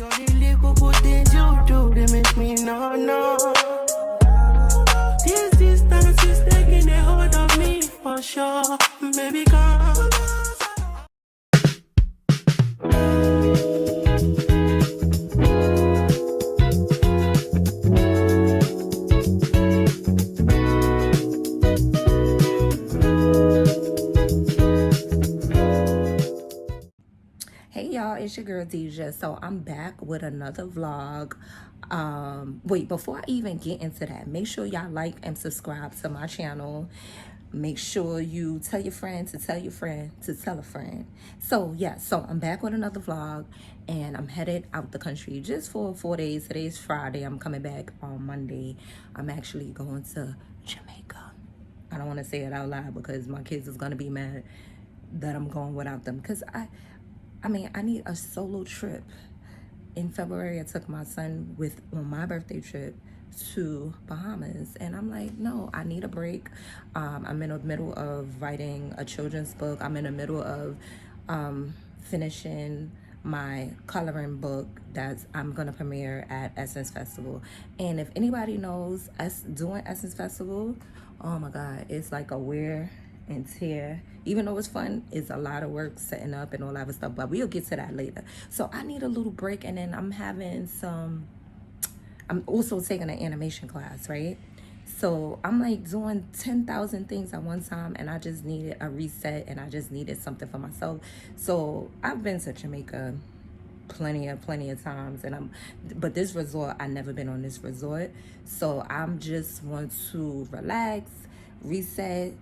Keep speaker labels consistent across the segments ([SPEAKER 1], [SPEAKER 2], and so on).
[SPEAKER 1] All the little good things you do, they make me no. This distance is taking a hold of me for sure. Baby, come.
[SPEAKER 2] Hey y'all, it's your girl Deja. So I'm back with another vlog. Wait, before I even get into that, make sure y'all like and subscribe to my channel. Make sure you tell your friend to tell your friend to tell a friend. So yeah, so I'm back with another vlog and I'm headed out the country just for 4 days. Today's Friday. I'm coming back on Monday. I'm actually going to Jamaica. I don't want to say it out loud because my kids is gonna be mad that I'm going without them, because I mean, I need a solo trip. In February, I took my son on my birthday trip to Bahamas, and I'm like, no, I need a break. I'm in the middle of writing a children's book. I'm in the middle of finishing my coloring book that I'm gonna premiere at Essence Festival. And if anybody knows us doing Essence Festival, oh my God, it's like a wear and tear. Even though it's fun, it's a lot of work setting up and all that other stuff, but we'll get to that later. So I need a little break, and then I'm also taking an animation class, right? So I'm like doing 10,000 things at one time, and I just needed a reset, and I just needed something for myself. So I've been to Jamaica plenty of times, but this resort, I never been on this resort. So I'm just want to relax, reset,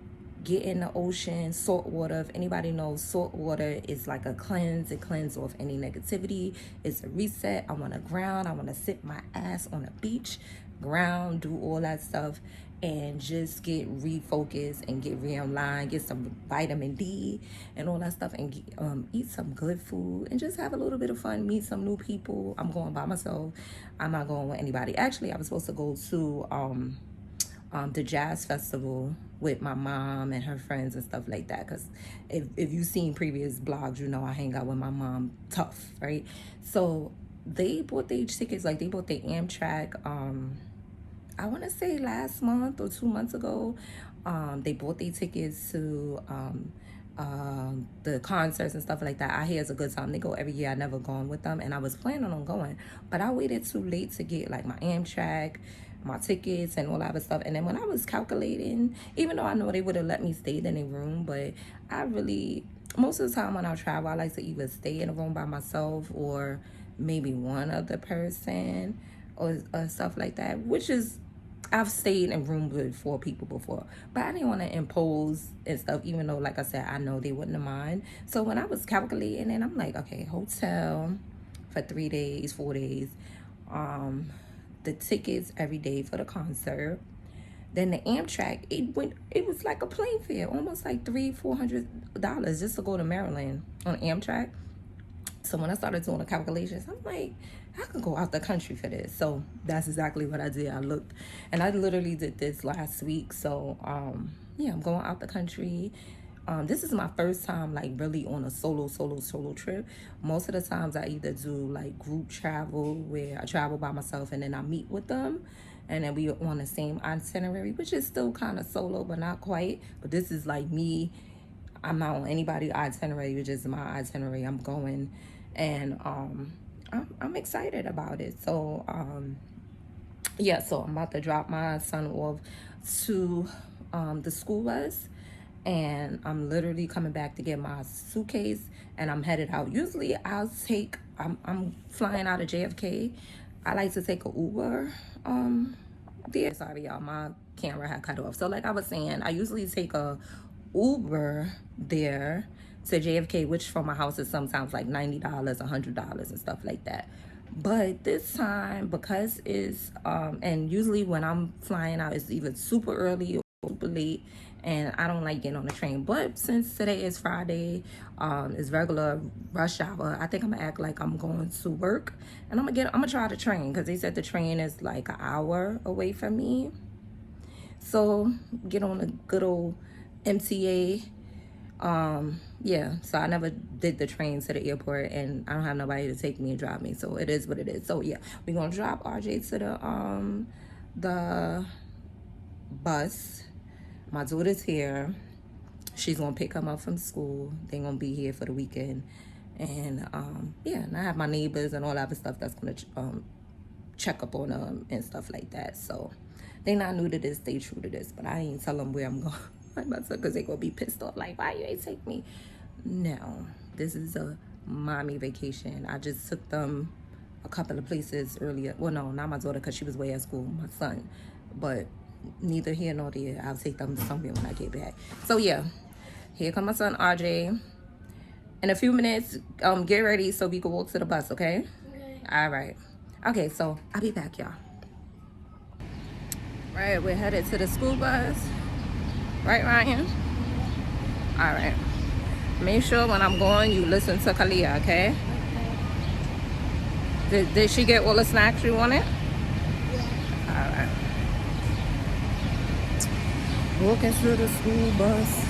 [SPEAKER 2] get in the ocean, salt water. If anybody knows, salt water is like a cleanse. It cleanses off any negativity. It's a reset. I want to ground. I want to sit my ass on a beach, ground, do all that stuff, and just get refocused and get realigned, get some vitamin D and all that stuff, and eat some good food and just have a little bit of fun, meet some new people. I'm going by myself. I'm not going with anybody. Actually, I was supposed to go to the jazz festival with my mom and her friends and stuff like that, because if you've seen previous blogs, you know I hang out with my mom tough, right? So they bought their tickets, like they bought their Amtrak, I want to say last month or 2 months ago. They bought their tickets to the concerts and stuff like that. I hear it's a good time. They go every year. I never gone with them, and I was planning on going, but I waited too late to get like my Amtrak, my tickets, and all that other stuff. And then when I was calculating, even though I know they would have let me stay in a room, but most of the time when I travel, I like to either stay in a room by myself or maybe one other person or stuff like that, which is, I've stayed in rooms with 4 people before, but I didn't want to impose and stuff, even though, like I said, I know they wouldn't have mind. So when I was calculating, and I'm like, okay, hotel for 3 days, 4 days, the tickets every day for the concert, then the Amtrak, it was like a plane fare, almost like $300-$400 just to go to Maryland on Amtrak. So when I started doing the calculations, I'm like, I could go out the country for this. So that's exactly what I did. I looked, and I literally did this last week. So yeah, I'm going out the country. This is my first time like really on a solo trip. Most of the times I either do like group travel, where I travel by myself and then I meet with them, and then we are on the same itinerary, which is still kind of solo but not quite. But this is like me. I'm not on anybody's itinerary, which is my itinerary. I'm going, and I'm excited about it. So yeah, so I'm about to drop my son off to the school bus, and I'm literally coming back to get my suitcase, and I'm headed out. Usually I'm flying out of JFK. I like to take a Uber there. Sorry y'all, my camera had cut off. So like I was saying, I usually take a Uber there to JFK, which from my house is sometimes like $90, $100 and stuff like that. But this time, because it's and usually when I'm flying out, it's either super early or super late, and I don't like getting on the train. But since today is Friday, it's regular rush hour, I think I'm gonna act like I'm going to work, and I'm gonna try the train, because they said the train is like an hour away from me. So get on a good old MTA Yeah, so I never did the train to the airport, and I don't have nobody to take me and drive me, so it is what it is. So yeah, we're gonna drop RJ to the bus. My daughter's here. She's gonna pick him up from school. They're gonna be here for the weekend, and yeah, and I have my neighbors and all that other stuff that's gonna check up on them and stuff like that. So they not new to this, they true to this, but I ain't tell them where I'm going. Because they gonna be pissed off like, why you ain't take me? No, this is a mommy vacation. I just took them a couple of places earlier. Well, no, not my daughter, because she was way at school, my son. But neither here nor there. I'll take them somewhere when I get back. So yeah, here come my son RJ. In a few minutes, get ready so we can walk to the bus, okay? All right. Okay, so I'll be back, y'all. Right, we're headed to the school bus. Right, Ryan? All right. Make sure when I'm going, you listen to Kalia, okay? Did she get all the snacks you wanted? Yeah. All right. Walking through the school bus.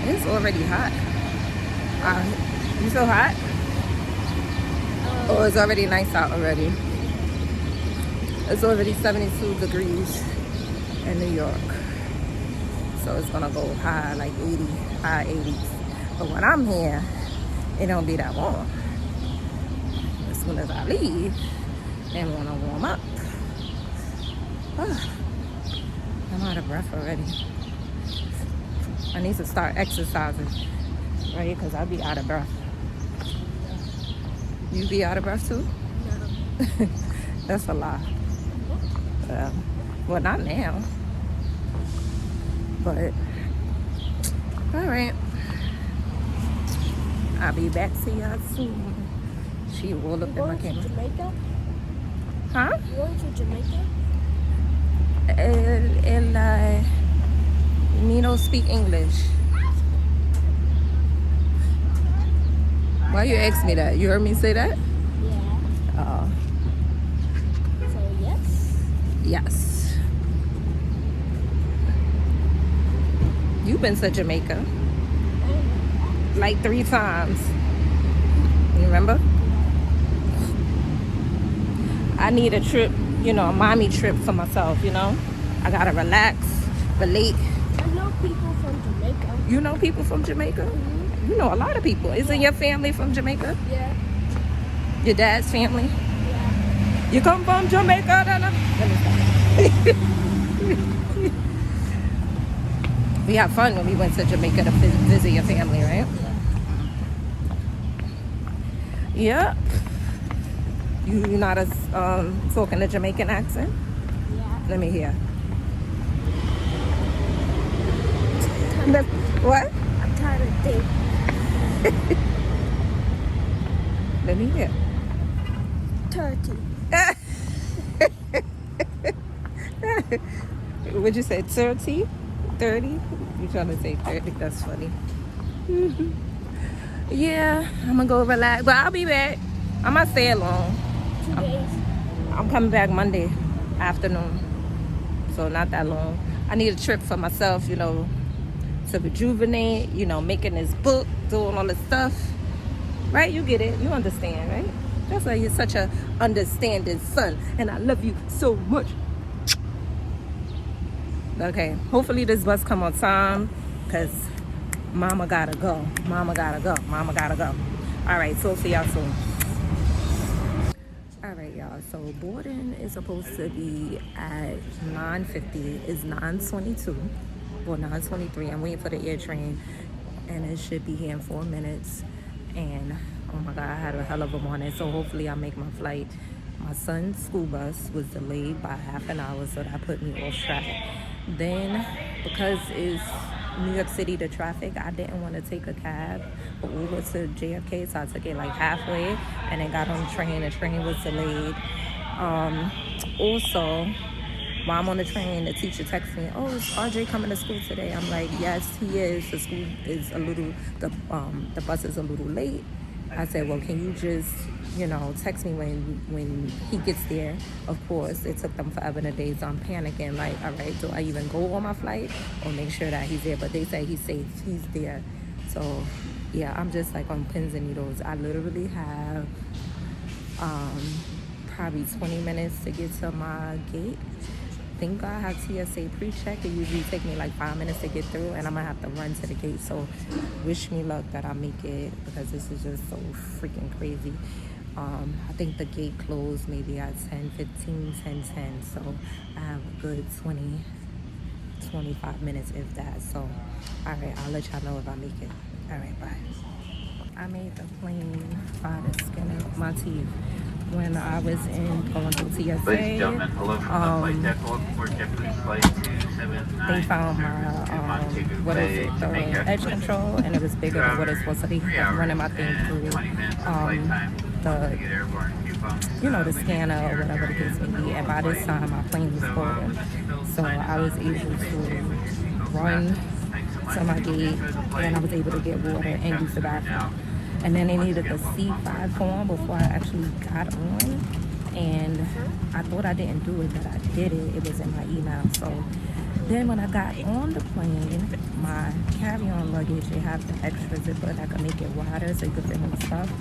[SPEAKER 2] It's already hot. You so hot? Oh, it's already nice out already. It's already 72 degrees in New York. So it's gonna go high, like 80, high 80s. But when I'm here, it don't be that warm. As soon as I leave, then when I warm up. I'm out of breath already. I need to start exercising, right? Because I'll be out of breath. You be out of breath too? No. That's a lie. Well, not now. But, all right. I'll be back to y'all soon. She rolled up in my camera.
[SPEAKER 3] Jamaica?
[SPEAKER 2] Huh?
[SPEAKER 3] You going to Jamaica?
[SPEAKER 2] Me don't speak English. Why you ask me that? You heard me say that?
[SPEAKER 3] Yeah. So yes?
[SPEAKER 2] Yes. You've been to Jamaica like 3 times. You remember? I need a trip, a mommy trip for myself, I gotta relax, relate.
[SPEAKER 3] I know people from Jamaica.
[SPEAKER 2] You know people from Jamaica? Mm-hmm. You know a lot of people. Isn't your family from Jamaica?
[SPEAKER 3] Yeah.
[SPEAKER 2] Your dad's family?
[SPEAKER 3] Yeah.
[SPEAKER 2] You come from Jamaica? Let me stop. We had fun when we went to Jamaica to visit your family, right? Yeah. You're not as talking a Jamaican accent?
[SPEAKER 3] Yeah.
[SPEAKER 2] Let me hear. What?
[SPEAKER 3] I'm tired of dating.
[SPEAKER 2] Let me hear.
[SPEAKER 3] 30.
[SPEAKER 2] Would you say 30? 30? You trying to say 30? That's funny. Yeah, I'm gonna go relax, but I'll be back. I'm not staying long.
[SPEAKER 3] 2 days.
[SPEAKER 2] I'm coming back Monday afternoon, so not that long. I need a trip for myself, to rejuvenate, making this book, doing all this stuff. Right? You get it. You understand, right? That's why you're such a understanding son, and I love you so much. Okay, hopefully this bus come on time, because mama gotta go. Mama gotta go. Mama gotta go. All right, so see y'all soon. All right, y'all. So boarding is supposed to be at 9:50. It's 9:22 or 9:23. I'm waiting for the air train, and it should be here in 4 minutes. And oh my God, I had a hell of a morning. So hopefully I'll make my flight. My son's school bus was delayed by half an hour, so that put me off track. Then, because it's New York City, the traffic, I didn't want to take a cab or Uber to JFK, so I took it like halfway and then got on the train. The train was delayed. Also, while I'm on the train, the teacher texts me, "Oh, is RJ coming to school today?" I'm like, "Yes, he is. The school is the bus is a little late." I said, "Well, can you just you know, text me when he gets there. Of course, it took them forever in the day, so I'm panicking. Like, all right, do I even go on my flight or make sure that he's there? But they say he's safe. He's there. So, yeah, I'm just like on pins and needles. I literally have probably 20 minutes to get to my gate. Thank God I have TSA pre-check. It usually take me like 5 minutes to get through, and I'm gonna have to run to the gate. So wish me luck that I make it, because this is just so freaking crazy. I think the gate closed maybe at 10:15, 10:10. So I have a good 20, 25 minutes if that. So all right, I'll let y'all know if I make it. All right, bye. I made the plane by the skin of my teeth. When I was going through TSA, they found my what is it, the edge control, and it was bigger than what it's supposed to be. I'm running my thing through the, you know, the scanner or whatever the case may be. And by this time, my plane was boarding, so I was able to run to my gate, and I was able to get water and use the bathroom. And then they needed the C5 form before I actually got on. And I thought I didn't do it, but I did it. It was in my email. So then when I got on the plane, my carry-on luggage, they have the extra zipper that could make it wider so you could fit more stuff.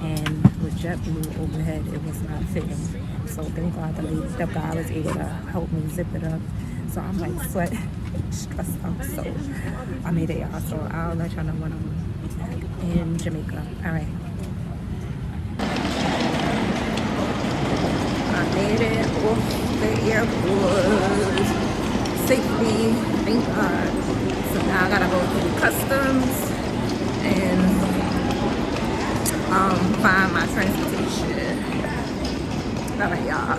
[SPEAKER 2] And with JetBlue overhead, it was not fitting. So thank God the guy was able to help me zip it up. So I'm like sweat, stressed out. So I made it, y'all. So I'll let y'all know when I'm in Jamaica. All right. I made it off the airport safely, thank God. So now I gotta go through customs and find my transportation. All right, y'all.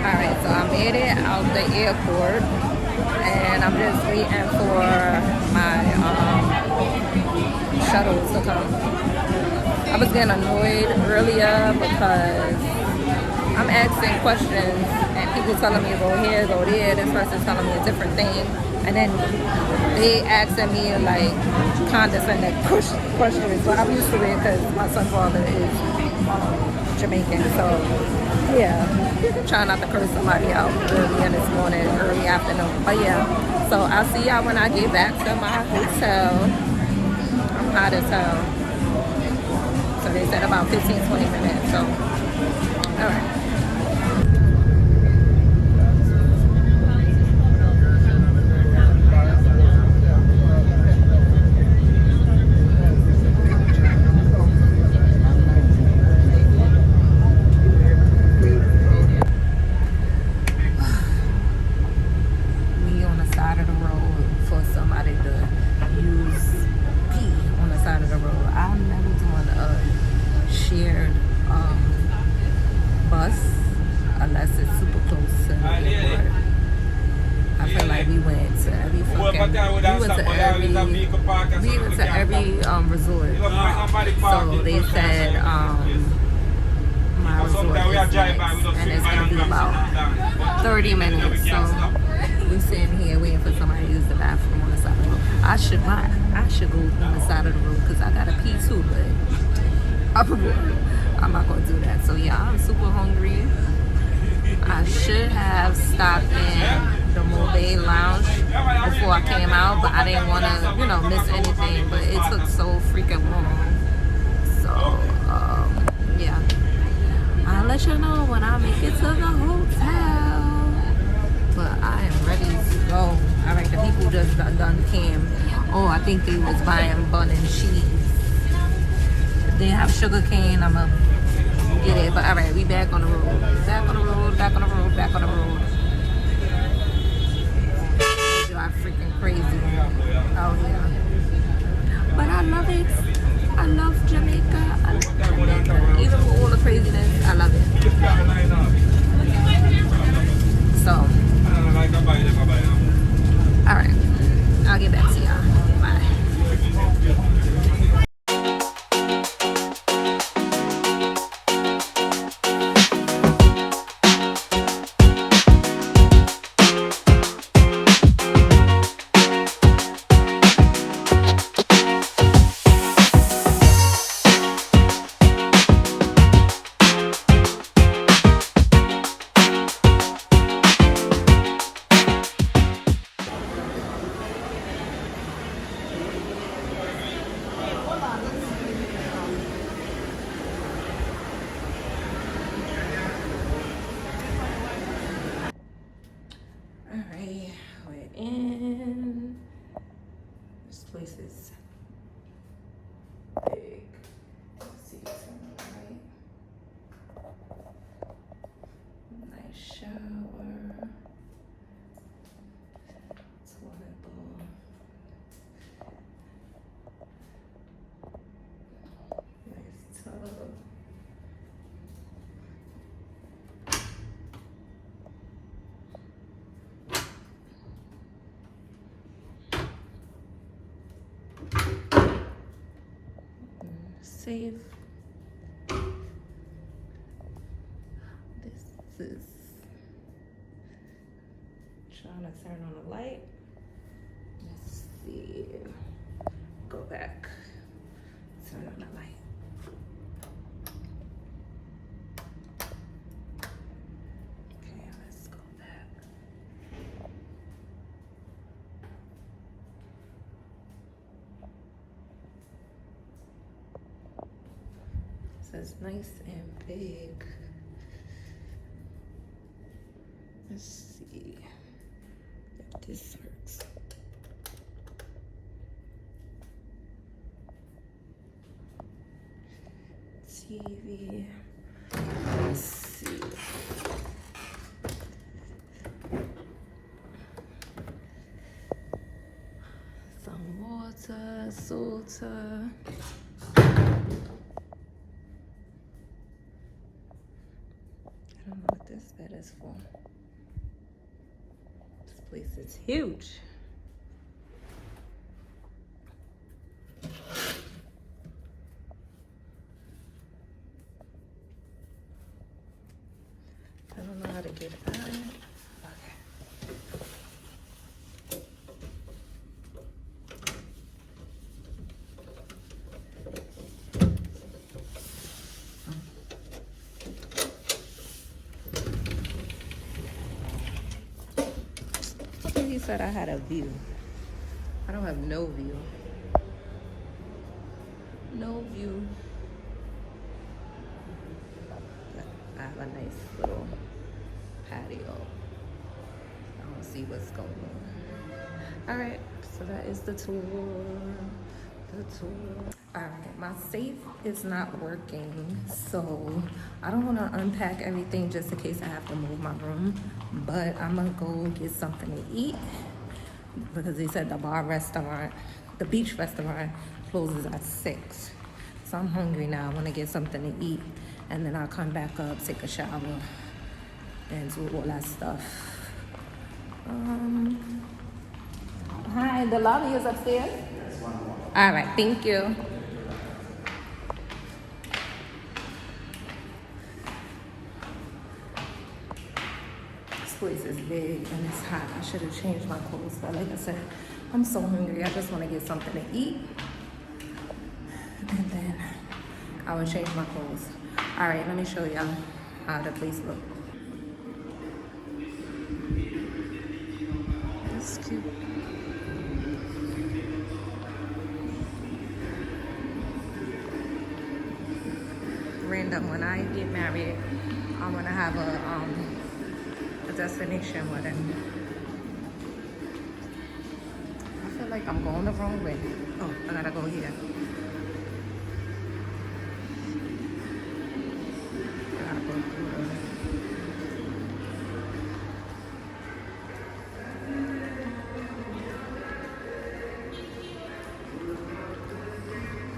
[SPEAKER 2] Alright, so I made it out the airport, and I'm just waiting for my shuttles to come. I was getting annoyed earlier because I'm asking questions and people telling me go here, go there, this person's telling me a different thing, and then they asking me like condescending questions. But I'm used to it because my son's father is Jamaican, so yeah, trying not to curse somebody out early in this morning, early afternoon. But yeah, so I'll see y'all when I get back to my hotel. I'm hot as hell. So they said about 15-20 minutes. So, all right. We went to every resort. So they said my resort is next, and it's gonna be about 30 minutes. So we're sitting here waiting for somebody to use the bathroom on the side of the road. I should go on the side of the road because I gotta pee too, but I'm not gonna do that. So yeah, I'm super hungry. I should have stopped in the Mobile Lounge before I came out, but I didn't want to, you know, miss anything. But it took so freaking long. So, yeah. I'll let you know when I make it to the hotel. But I am ready to go. All right, the people just done came. Oh, I think they was buying bun and cheese. If they have sugar cane, I'm going to get it. But all right, we back on the road. Back on the road, back on the road, back on the road. I'm freaking crazy out here. But I love it. I love Jamaica. I love Jamaica. Even with all the craziness, I love it. So, alright. I'll get back to y'all. Bye. save. This is trying to turn on the light. Let's see. Go back. Turn on the light. Okay, let's go back. So it's nice and big. Let's see if this works. TV. Let's see. Some water, salter. I don't know what this bed is for. This place is huge. I don't know how to get it out. Okay. He said I had a view. I don't have no view. No view. But I have a nice little patio. I don't see what's going on. All right, so that is the tour. All right, my safe is not working, so I don't want to unpack everything just in case I have to move my room, but I'm gonna go get something to eat because they said the beach restaurant closes at 6. So I'm hungry now. I want to get something to eat, and then I'll come back up, take a shower, and do all that stuff. Hi, the lobby is upstairs? All right, thank you. This place is big and it's hot. I should have changed my clothes, but like I said, I'm so hungry. I just want to get something to eat, and then I will change my clothes. All right, let me show y'all how the place looks. It's cute. Random, when I get married, I want to have a destination wedding. I feel like I'm going the wrong way. Oh, I gotta go here. I gotta go through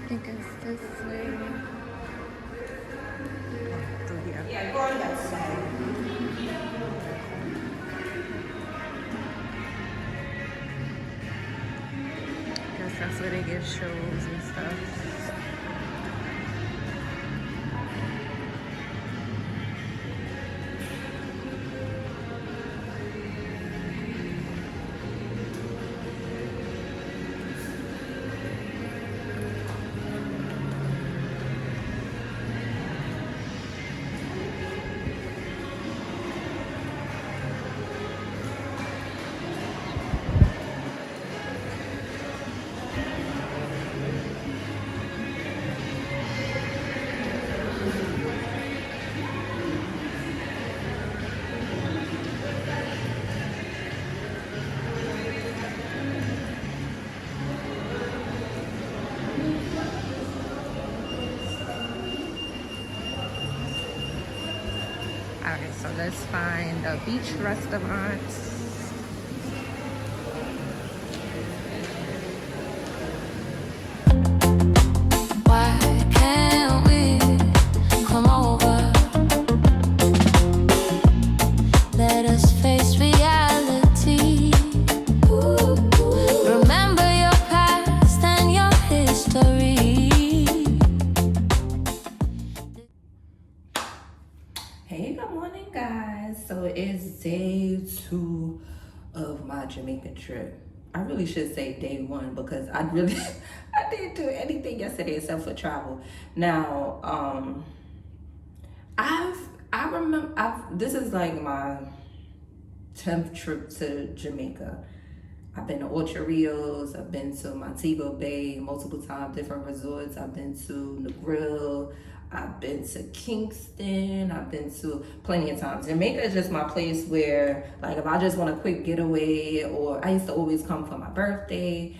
[SPEAKER 2] I think it's this way.
[SPEAKER 4] Yeah, go on that side.
[SPEAKER 2] Guess that's where they give shows and stuff. Alright, so let's find a beach restaurant.
[SPEAKER 5] Why can't we come over? Let us face reality. Remember your past and your history.
[SPEAKER 2] day 2 of my Jamaican trip. I really should say day 1 because I didn't do anything yesterday except for travel. Now, this is like my 10th trip to Jamaica. I've been to Ocho Rios, I've been to Montego Bay multiple times, different resorts. I've been to Negril, I've been to Kingston, I've been to plenty of times. Jamaica is just my place where, like, if I just want a quick getaway, or I used to always come for my birthday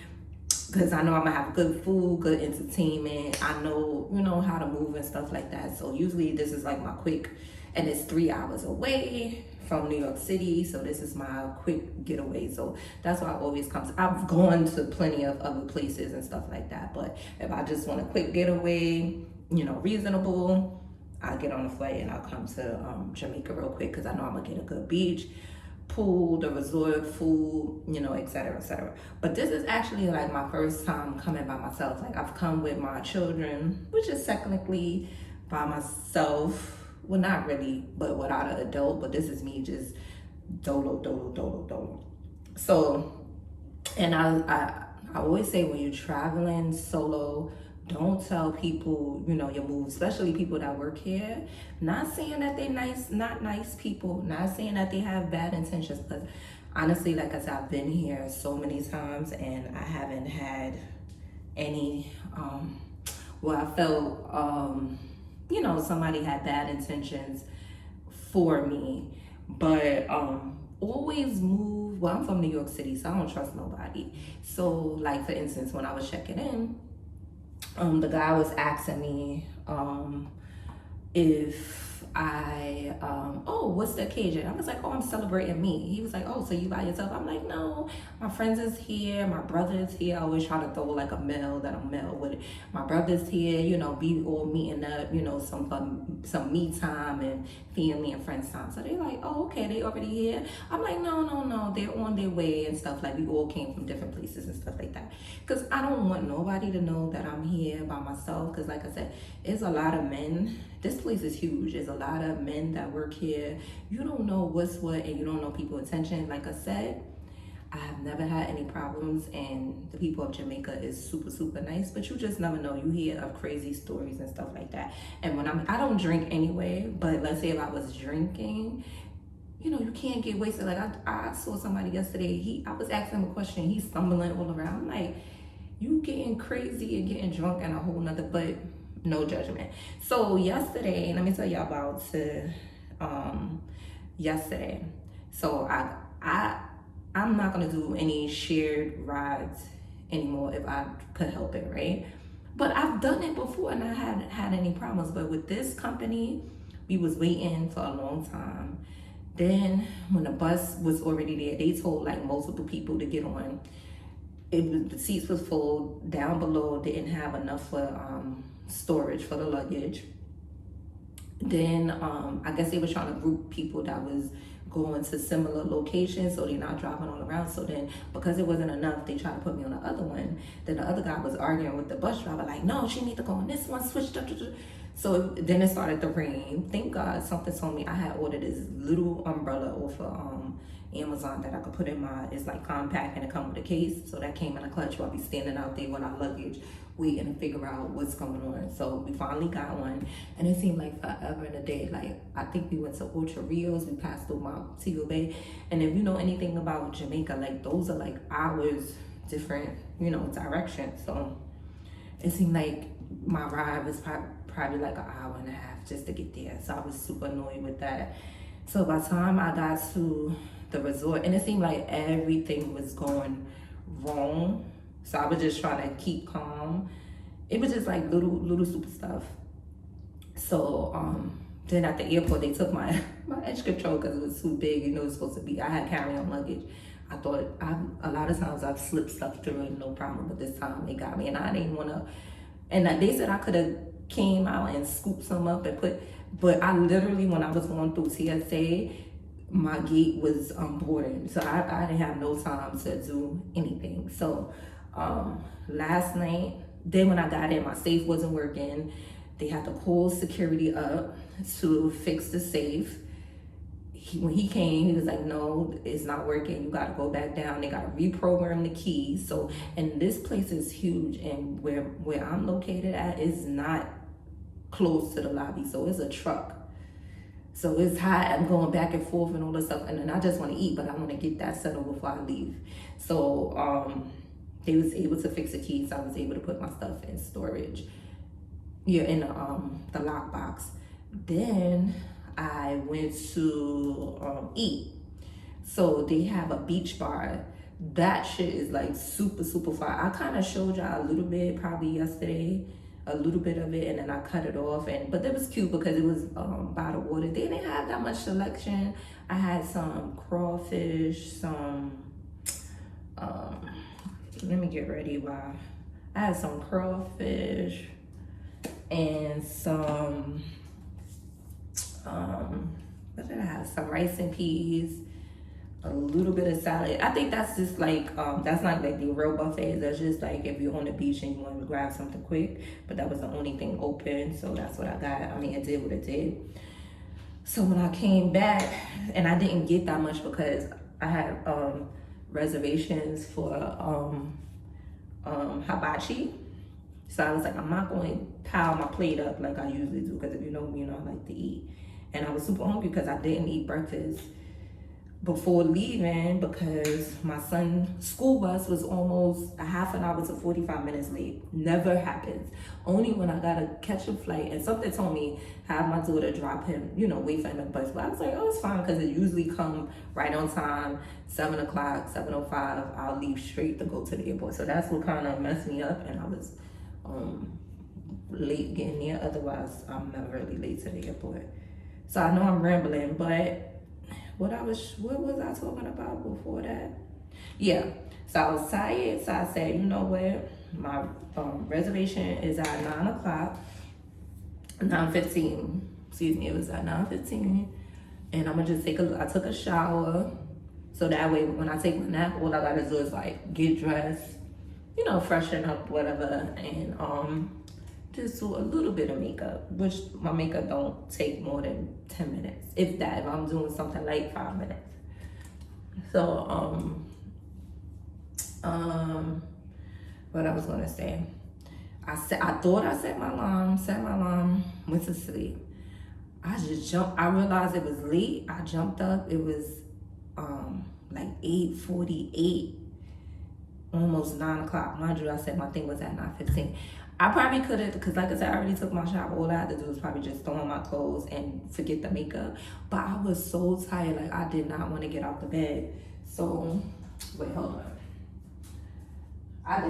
[SPEAKER 2] because I know I'm gonna have good food, good entertainment. I know, how to move and stuff like that. So usually this is like my quick, and it's 3 hours away from New York City, so this is my quick getaway. So that's why I always come. I've gone to plenty of other places and stuff like that, but if I just want a quick getaway, reasonable, I'll get on a flight and I'll come to Jamaica real quick because I know I'm gonna get a good beach, pool, the resort, food, etc., etc. But this is actually like my first time coming by myself. Like, I've come with my children, which is technically by myself. Well, not really, but without an adult. But this is me just dolo. So, and I always say, when you're traveling solo, don't tell people, your moves, especially people that work here. Not saying that they not nice people, not saying that they have bad intentions, because honestly, like I said, I've been here so many times and I haven't had any, I felt, somebody had bad intentions for me. But always move. Well, I'm from New York City, so I don't trust nobody. So, like, for instance, when I was checking in, the guy was asking me if I, what's the occasion? I was like, I'm celebrating me. He was like, so you by yourself? I'm like, no, my friends is here, my brother is here. I always try to throw like a meal that I'm meal with it. My brother's here, be all meeting up, some me time and family and friends time. So they're like, okay, they already here? I'm like, no, they're on their way and stuff. Like, we all came from different places and stuff like that. Because I don't want nobody to know that I'm here by myself. Because like I said, it's a lot of men. This place is huge. There's a lot of men that work here. You don't know what's what, and you don't know people's intention. Like I said, I have never had any problems, and the people of Jamaica is super, super nice, but you just never know. You hear of crazy stories and stuff like that. And when I don't drink anyway, but let's say if I was drinking, you can't get wasted. Like, I saw somebody yesterday, I was asking him a question, he's stumbling all around. I'm like, you getting crazy and getting drunk and a whole nother, but no judgment. So yesterday, let me tell y'all about yesterday. So I'm not gonna do any shared rides anymore if I could help it, right? But I've done it before and I haven't had any problems. But with this company, we was waiting for a long time. Then when the bus was already there, they told like multiple people to get on. The seats was full. Down below didn't have enough for storage for the luggage. Then I guess they were trying to group people that was going to similar locations, so they're not driving all around. So then, because it wasn't enough, they tried to put me on the other one. Then the other guy was arguing with the bus driver, like, no, she need to go on this one, switched up. So then it started to rain. Thank God something told me I had ordered this little umbrella off of Amazon that I could put in it's like compact and it come with a case. So that came in a clutch while I be standing out there with our luggage waiting to figure out what's going on. So we finally got one, and it seemed like forever in a day. Like, I think we went to Ocho Rios, we passed through Montego Bay, and if you know anything about Jamaica, like, those are like hours different, direction. So it seemed like my ride was probably like an hour and a half just to get there. So I was super annoyed with that. So by the time I got to the resort, and it seemed like everything was going wrong, so I was just trying to keep calm. It was just like little super stuff. So then at the airport, they took my edge control because it was too big. It was supposed to be, I had carry-on luggage. I thought, a lot of times I've slipped stuff through it, no problem, but this time they got me, and I didn't want to. And they said I could have came out and scooped some up and but I literally, when I was going through TSA, my gate was boarded, so I didn't have no time to do anything. So last night, then when I got in, my safe wasn't working. They had to call security up to fix the safe. when he came, he was like, no, it's not working. You got to go back down. They got to reprogram the keys. So, and this place is huge. And where I'm located at is not close to the lobby. So it's a truck. So it's hot. I'm going back and forth and all this stuff. And then I just want to eat, but I want to get that settled before I leave. So they was able to fix the keys. So I was able to put my stuff in storage. Yeah, in the lockbox. Then I went to eat. So they have a beach bar. That shit is like super, super far. I kind of showed y'all a little bit probably yesterday, a little bit of it, and then I cut it off. But it was cute because it was by the water. They didn't have that much selection. I had some crawfish, some, let me get ready while I had some crawfish and some, what did I have? Some rice and peas, a little bit of salad. I think that's just like, that's not like the real buffet. That's just like if you're on the beach and you want to grab something quick. But that was the only thing open, so that's what I got. I mean, it did what it did. So when I came back, and I didn't get that much because I had reservations for hibachi. So I was like, I'm not going to pile my plate up like I usually do, because if you know me, you know I like to eat. And I was super hungry because I didn't eat breakfast before leaving because my son's school bus was almost a half an hour to 45 minutes late. Never happens. Only when I gotta catch a flight, and something told me have my daughter drop him, you know, wait for him at the bus. But I was like, oh, it's fine, because it usually come right on time, 7 o'clock, 7:05. I'll leave straight to go to the airport. So that's what kind of messed me up, and I was late getting there. Otherwise, I'm never really late to the airport. So I know I'm rambling, but what was I talking about before that? Yeah, so I was tired, so I said, you know what, my reservation is at 9 o'clock, 9:15, excuse me, it was at 9:15, and I'm gonna just I took a shower, so that way when I take my nap, all I gotta do is like get dressed, you know, freshen up, whatever, and just do a little bit of makeup, which my makeup don't take more than 10 minutes. If that, if I'm doing something like 5 minutes. So, what I was gonna say, I thought I set my alarm, went to sleep. I just jumped, I realized it was late. I jumped up, it was like 8:48, almost 9 o'clock. Mind you, I said my thing was at 9:15. I probably could have, because like I said, I already took my shower. All I had to do was probably just throw on my clothes and forget the makeup. But I was so tired, like I did not want to get out the bed. So, wait, hold on. I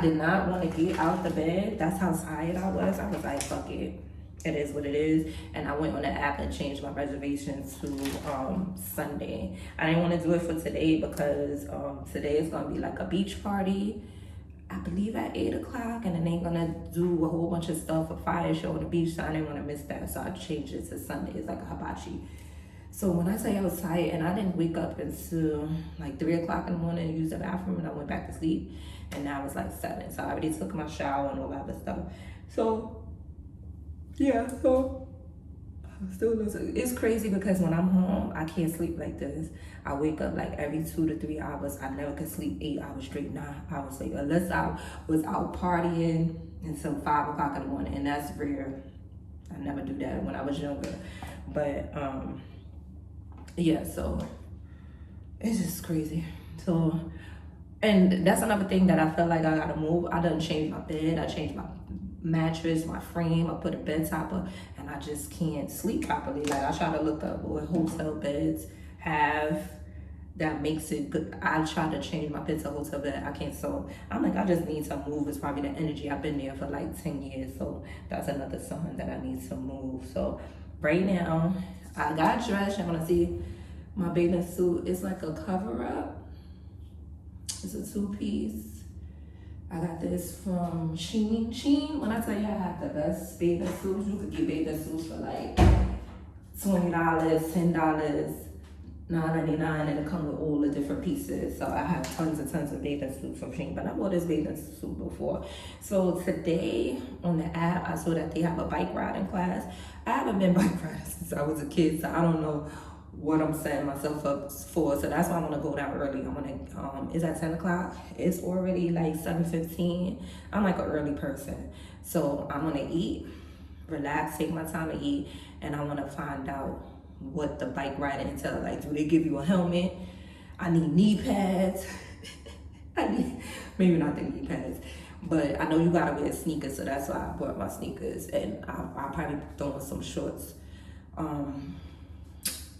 [SPEAKER 2] did not want to get out the bed. That's how tired I was. I was like, fuck it. It is what it is. And I went on the app and changed my reservation to Sunday. I didn't want to do it for today because today is going to be like a beach party, I believe at 8 o'clock. And then they're going to do a whole bunch of stuff, a fire show on the beach. So I didn't want to miss that. So I changed it to Sunday. It's like a hibachi. So when I say I was tired, and I didn't wake up until like 3 o'clock in the morning and use the bathroom, and I went back to sleep. And now it's like 7. So I already took my shower and all that other stuff. So yeah, so I'm still losing. It's crazy because when I'm home, I can't sleep like this. I wake up like every 2 to 3 hours. I never could sleep 8 hours straight, 9 hours straight, unless I was out partying until 5 o'clock in the morning, and that's rare. I never do that when I was younger. But yeah, so it's just crazy. So, and that's another thing that I felt like I gotta move. I done changed my bed. I changed my mattress, my frame. I put a bed topper, and I just can't sleep properly. Like I try to look up what hotel beds have that makes it good. I try to change my bed to hotel bed. I can't. So I'm like, I just need to move. It's probably the energy. I've been there for like 10 years. So that's another sign that I need to move. So right now, I got dressed. I'm gonna see my bathing suit. It's like a cover up. It's a 2-piece. I got this from Shein. Shein, when I tell you I have the best bathing suits, you could get bathing suits for like $20, $10. $9.99 and it comes with all the different pieces. So I have tons and tons of bathing suits from Shein, but I bought this bathing suit before. So today on the app, I saw that they have a bike riding class. I haven't been bike riding since I was a kid, so I don't know what I'm setting myself up for. So that's why I want to go down early. I want to, it's at 10 o'clock. It's already like 7:15. I'm like an early person. So I want to eat, relax, take my time to eat, and I want to find out what the bike riding entails. Like, do they give you a helmet? I need knee pads. Maybe not the knee pads, but I know you gotta wear sneakers, so that's why I bought my sneakers, and I'll probably throw in some shorts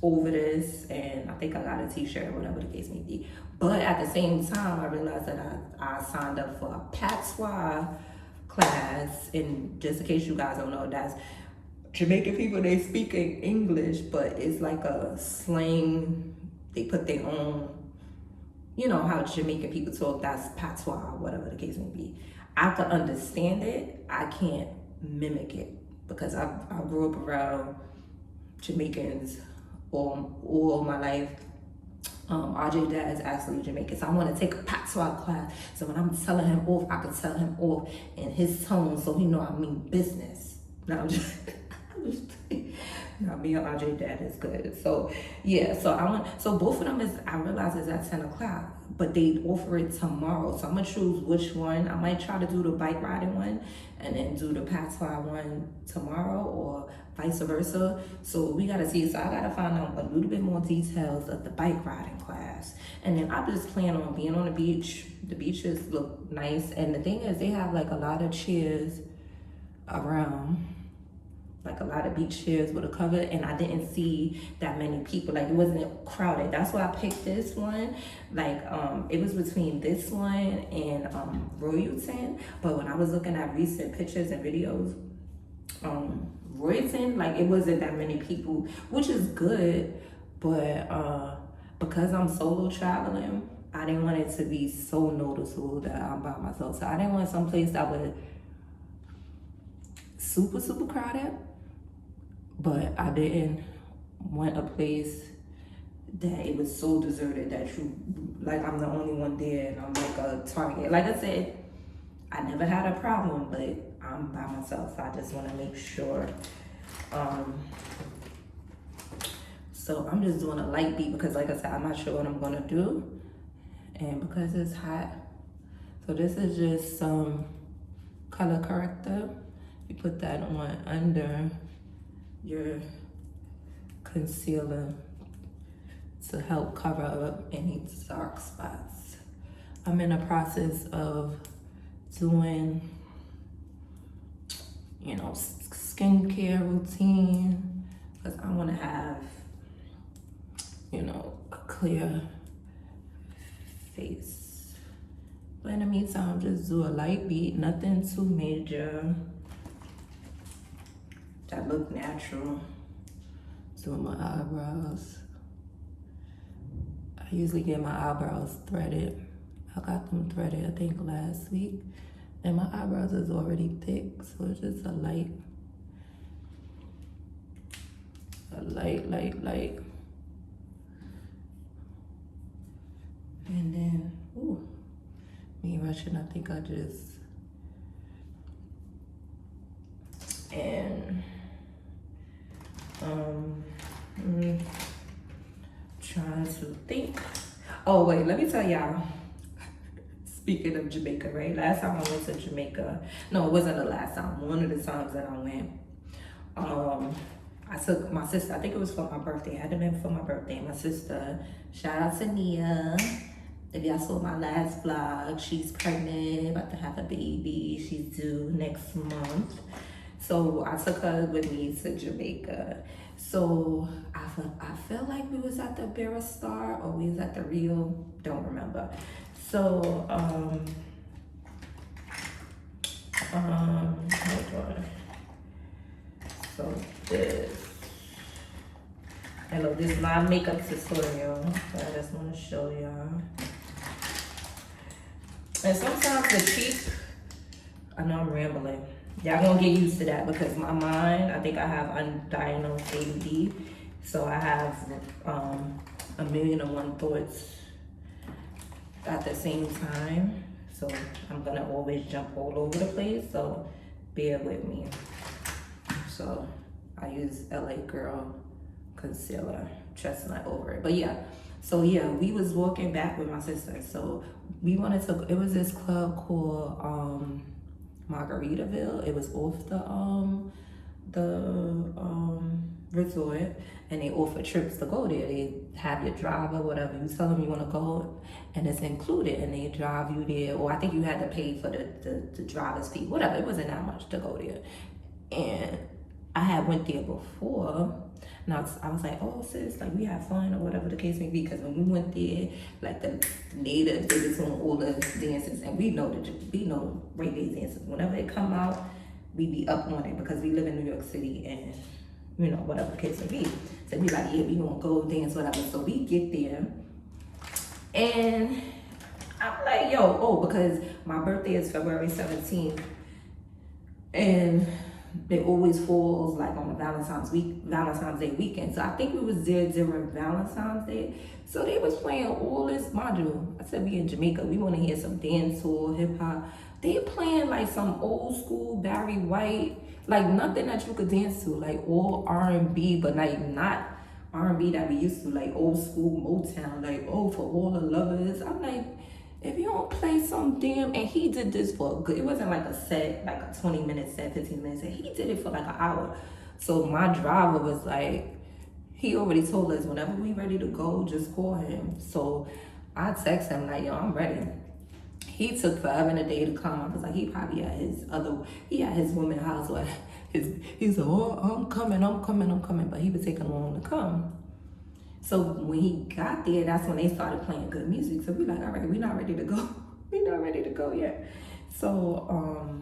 [SPEAKER 2] over this, and I think I got a t-shirt or whatever the case may be. But at the same time, I realized that I signed up for a patois class, and just in case you guys don't know, that's Jamaican people, they speak in English, but it's like a slang. They put their own, you know how Jamaican people talk, that's patois, whatever the case may be. I can understand it, I can't mimic it, because I grew up around Jamaicans all my life. RJ dad is actually Jamaican, so I want to take a patois class, so when I'm telling him off, I can tell him off in his tone, so he know I mean business. Now I'm just now me and RJ dad is good. So yeah, so both of them is, I realize is at 10 o'clock, but they offer it tomorrow. So I'm gonna choose which one. I might try to do the bike riding one and then do the patois one tomorrow, or vice versa. So we gotta see. So I gotta find out a little bit more details of the bike riding class. And then I just plan on being on the beach. The beaches look nice. And the thing is, they have like a lot of chairs around, like a lot of beach chairs with a cover, and I didn't see that many people. Like, it wasn't crowded. That's why I picked this one. Like, it was between this one and Royalton. But when I was looking at recent pictures and videos, Royalton, like, it wasn't that many people, which is good. But because I'm solo traveling, I didn't want it to be so noticeable that I'm by myself. So I didn't want some place that was super crowded, but I didn't want a place that it was so deserted that you, like, I'm the only one there and I'm like a target. Like I said, I never had a problem, but I'm by myself, so I just want to make sure. So I'm just doing a light beat because, like I said, I'm not sure what I'm gonna do, and because it's hot. So this is just some color corrector. You put that on under your concealer to help cover up any dark spots. I'm in the process of doing, you know, skincare routine, because I want to have, you know, a clear face. But in the meantime, just do a light beat, nothing too major, that look natural. Doing my eyebrows. I usually get my eyebrows threaded. I got them threaded, I think, last week. And my eyebrows is already thick, so it's just a light. And then, ooh, me rushing, I think I just, and trying to think. Oh wait, let me tell y'all. Speaking of Jamaica, right? Last time I went to Jamaica, no, it wasn't the last time. One of the times that I went, I took my sister. I think it was for my birthday. It had to been for my birthday. My sister, shout out to Nia. If y'all saw my last vlog, she's pregnant, about to have a baby. She's due next month. So I took her with me to Jamaica. So I feel like we was at the Barra Star or we was at the Rio, don't remember. So, hold on. So hello, this is my makeup tutorial. So I just want to show y'all. And sometimes the cheap, I know I'm rambling. Y'all gonna get used to that because my mind, I think I have undiagnosed ADD. So I have a million and one thoughts at the same time. So I'm gonna always jump all over the place. So bear with me. So I use LA Girl concealer, chestnut over it. But yeah, so yeah, we was walking back with my sister. So we wanted to, it was this club called Margaritaville. It was off the resort, and they offer trips to go there. They have your driver, whatever. You tell them you want to go, and it's included, and they drive you there. Or I think you had to pay for the driver's fee, whatever. It wasn't that much to go there. And I had went there before, and I was like, oh sis, like we had fun or whatever the case may be. Because when we went there, like the natives, they was doing all the dances, and we know reggae dances. Whenever they come out, we be up on it because we live in New York City, and you know, whatever the case may be. So we like, yeah, we gonna go dance, whatever. So we get there, and I'm like, yo, because my birthday is February 17th, and it always falls like on the Valentine's Day weekend. So I think we was there during Valentine's Day. So they was playing all this module. I said we in Jamaica, we want to hear some dancehall, hip hop. They playing like some old school Barry White, like nothing that you could dance to, like all R&B, but like not R&B that we used to, like old school Motown, like oh for all the lovers. I'm like, if you don't play some damn, and he did this for good. It wasn't like a set, like a 20-minute set, 15 minutes set. He did it for like an hour. So my driver was like, he already told us whenever we ready to go, just call him. So I text him like, yo, I'm ready. He took forever and a day to come. I was like, he probably at his woman's house, or he's like, oh, I'm coming. But he was taking long to come. So when he got there, that's when they started playing good music. So we like, all right, we're not ready to go. We're not ready to go yet. So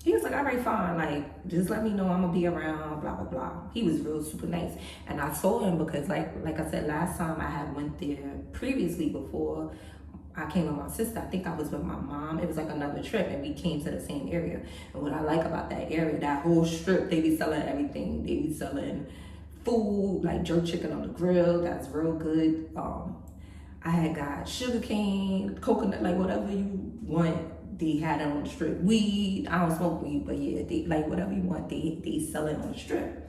[SPEAKER 2] he was like, all right, fine. Like, just let me know, I'm gonna be around, blah, blah, blah. He was real super nice. And I told him because like I said, last time I had went there previously before I came with my sister, I think I was with my mom. It was like another trip, and we came to the same area. And what I like about that area, that whole strip, they be selling everything. They be selling food, like jerk chicken on the grill, that's real good. I had got sugar cane, coconut, like whatever you want, they had it on the strip. Weed, I don't smoke weed, but yeah, they like whatever you want, they sell it on the strip.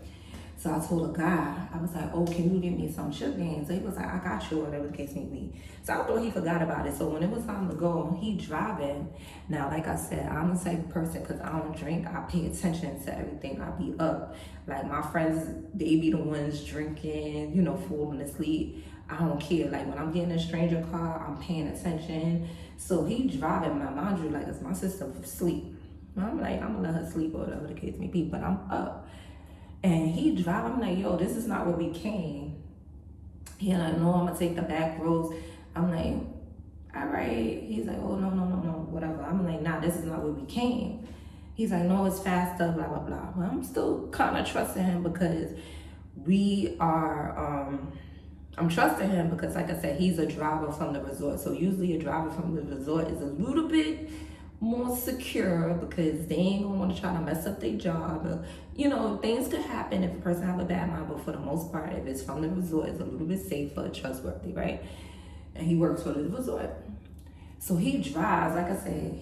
[SPEAKER 2] So I told a guy, I was like, oh, can you give me some sugar cane? So he was like, I got you, whatever the case may be. So I thought he forgot about it. So when it was time to go, he driving. Now, like I said, I'm the type of person, because I don't drink, I pay attention to everything. I be up. Like my friends, they be the ones drinking, you know, falling asleep. I don't care. Like when I'm getting a stranger car, I'm paying attention. So he driving, mind you, like it's my sister asleep. I'm like, I'm gonna let her sleep or whatever the case may be, but I'm up. And he driving, I'm like, yo, this is not where we came. He like, no, I'm gonna take the back roads. I'm like, all right. He's like, oh, no, whatever. I'm like, nah, this is not where we came. He's like, no, it's faster, blah, blah, blah. But I'm still kind of trusting him because we are, I'm trusting him because, like I said, he's a driver from the resort. So usually a driver from the resort is a little bit more secure because they ain't gonna want to try to mess up their job. Or, you know, things could happen if a person have a bad mind, but for the most part, if it's from the resort, it's a little bit safer, trustworthy, right? And he works for the resort. So he drives, like I said,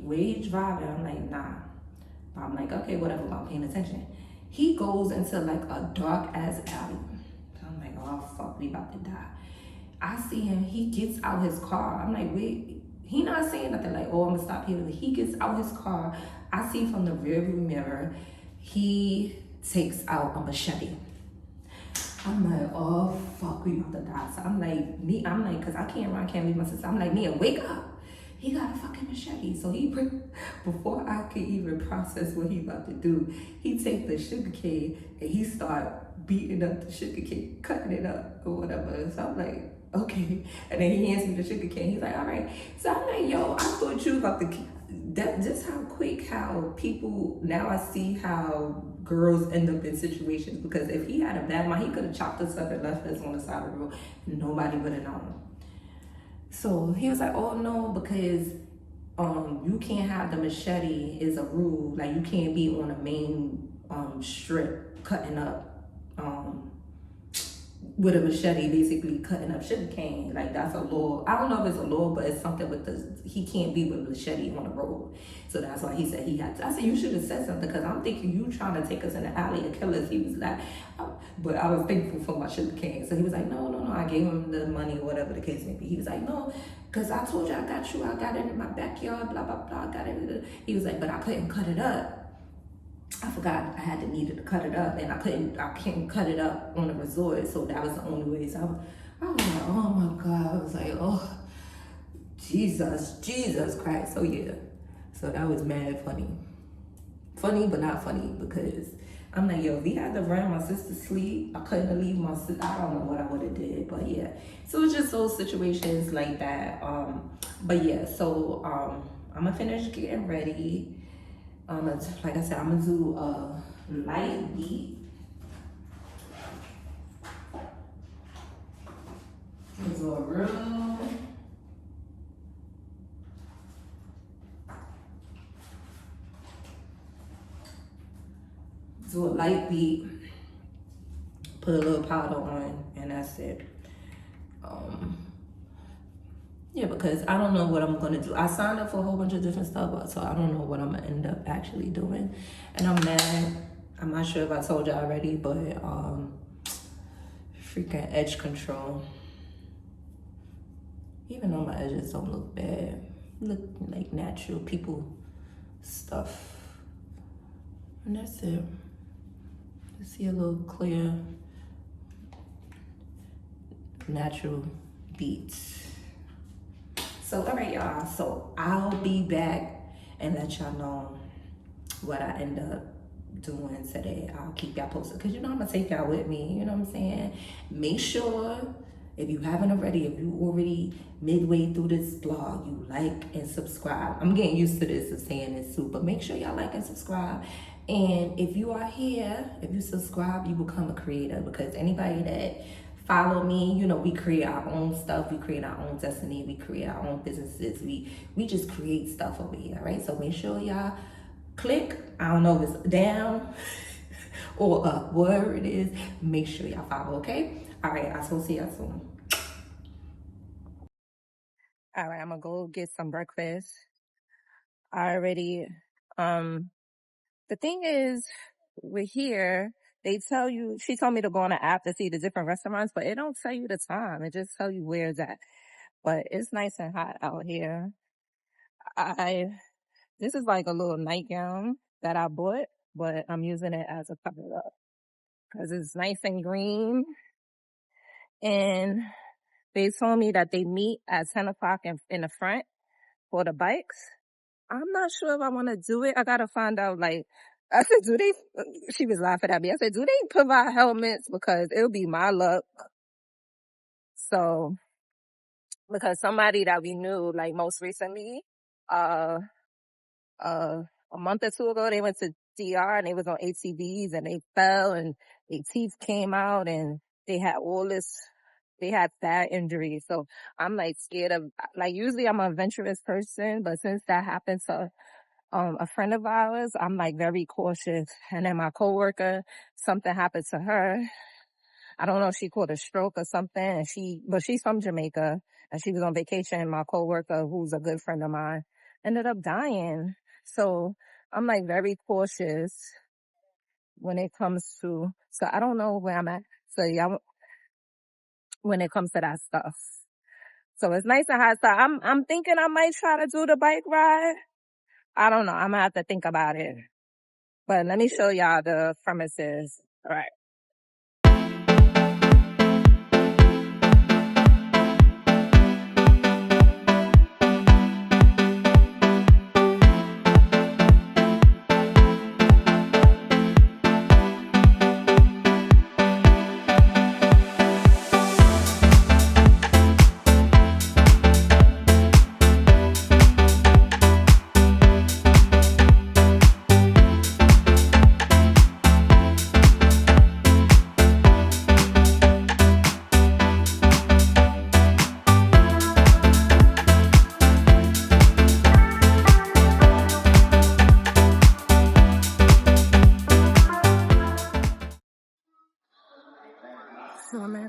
[SPEAKER 2] where he's driving, I'm like, nah. But I'm like, okay, whatever, I'm paying attention. He goes into like a dark ass alley. I'm like, oh fuck, we about to die. I see him, he gets out his car. I'm like, wait. He not saying nothing like, oh, I'm gonna stop here. He gets out his car. I see from the rearview mirror, he takes out a machete. I'm like, oh fuck, we about to die. So I'm like, cause I can't leave my sister. I'm like, Nia, wake up. He got a fucking machete. So before I could even process what he about to do, he take the sugar cane and he start beating up the sugar cane, cutting it up or whatever. So I'm like, okay. And then he hands me the sugar cane. He's like, all right. So I'm like, yo, I thought you about to, that just how quick how people, now I see how girls end up in situations, because if he had a bad mind, he could have chopped us up and left us on the side of the road and nobody would have known. So he was like, oh no, because you can't have the machete is a rule. Like you can't be on a main strip cutting up with a machete, basically cutting up sugar cane. Like, that's a law. I don't know if it's a law, but it's something with he can't be with a machete on the road. So that's why he said he had to. I said, you should have said something, because I'm thinking you trying to take us in the alley and kill us. He was like, but I was thankful for my sugar cane. So he was like, no. I gave him the money or whatever the case may be. He was like, no, because I told you I got you. I got it in my backyard, blah, blah, blah. I got it. He was like, but I couldn't cut it up. I forgot I needed to cut it up, and I can't cut it up on the resort, so that was the only way. So I was like, oh my God. I was like, oh, Jesus Christ. So yeah, so that was mad funny. Funny, but not funny, because I'm like, yo, if we had to run my sister sleep, I couldn't leave my sister. I don't know what I would have did, but yeah. So it's just those situations like that. But yeah, so I'm gonna finish getting ready. Like I said, I'm gonna do a light beat. Do a real light beat, put a little powder on, and that's it. Yeah, because I don't know what I'm gonna do. I signed up for a whole bunch of different stuff, so I don't know what I'm gonna end up actually doing. And I'm mad. I'm not sure if I told you already, but freaking edge control. Even though my edges don't look bad, look like natural people stuff. And that's it. You see a little clear, natural beats. So, all right, y'all. So I'll be back and let y'all know what I end up doing today. I'll keep y'all posted, because you know I'm gonna take y'all with me. You know what I'm saying? Make sure, if you haven't already, if you already midway through this vlog, you like and subscribe. I'm getting used to this of saying this too, but make sure y'all like and subscribe. And if you are here, if you subscribe, you become a creator, because anybody that follow me, you know, we create our own stuff, we create our own destiny, we create our own businesses, we just create stuff over here, right? So make sure y'all click, I don't know if it's down or up, whatever it is, make sure y'all follow, okay? All right, I'll see y'all soon. All right, I'm gonna go get some breakfast. I already, the thing is, we're here, they tell you, she told me to go on an app to see the different restaurants, but it don't tell you the time. It just tell you where it's at. But it's nice and hot out here. This is like a little nightgown that I bought, but I'm using it as a cover up because it's nice and green. And they told me that they meet at 10 o'clock in the front for the bikes. I'm not sure if I want to do it. I got to find out, like, I said, she was laughing at me. I said, do they provide helmets? Because it'll be my luck. So, because somebody that we knew, like, most recently, a month or two ago, they went to DR and they was on ATVs and they fell and their teeth came out and they had they had bad injuries. So I'm like scared of, like, usually I'm an adventurous person, but since that happened to a friend of ours, I'm like very cautious. And then my coworker, something happened to her. I don't know if she caught a stroke or something, and but she's from Jamaica and she was on vacation. And my coworker, who's a good friend of mine, ended up dying. So I'm like very cautious when it comes to, so I don't know where I'm at. So yeah, when it comes to that stuff. So it's nice and hot. So I'm thinking I might try to do the bike ride. I don't know. I'm gonna have to think about it. But let me show y'all the premises. All right.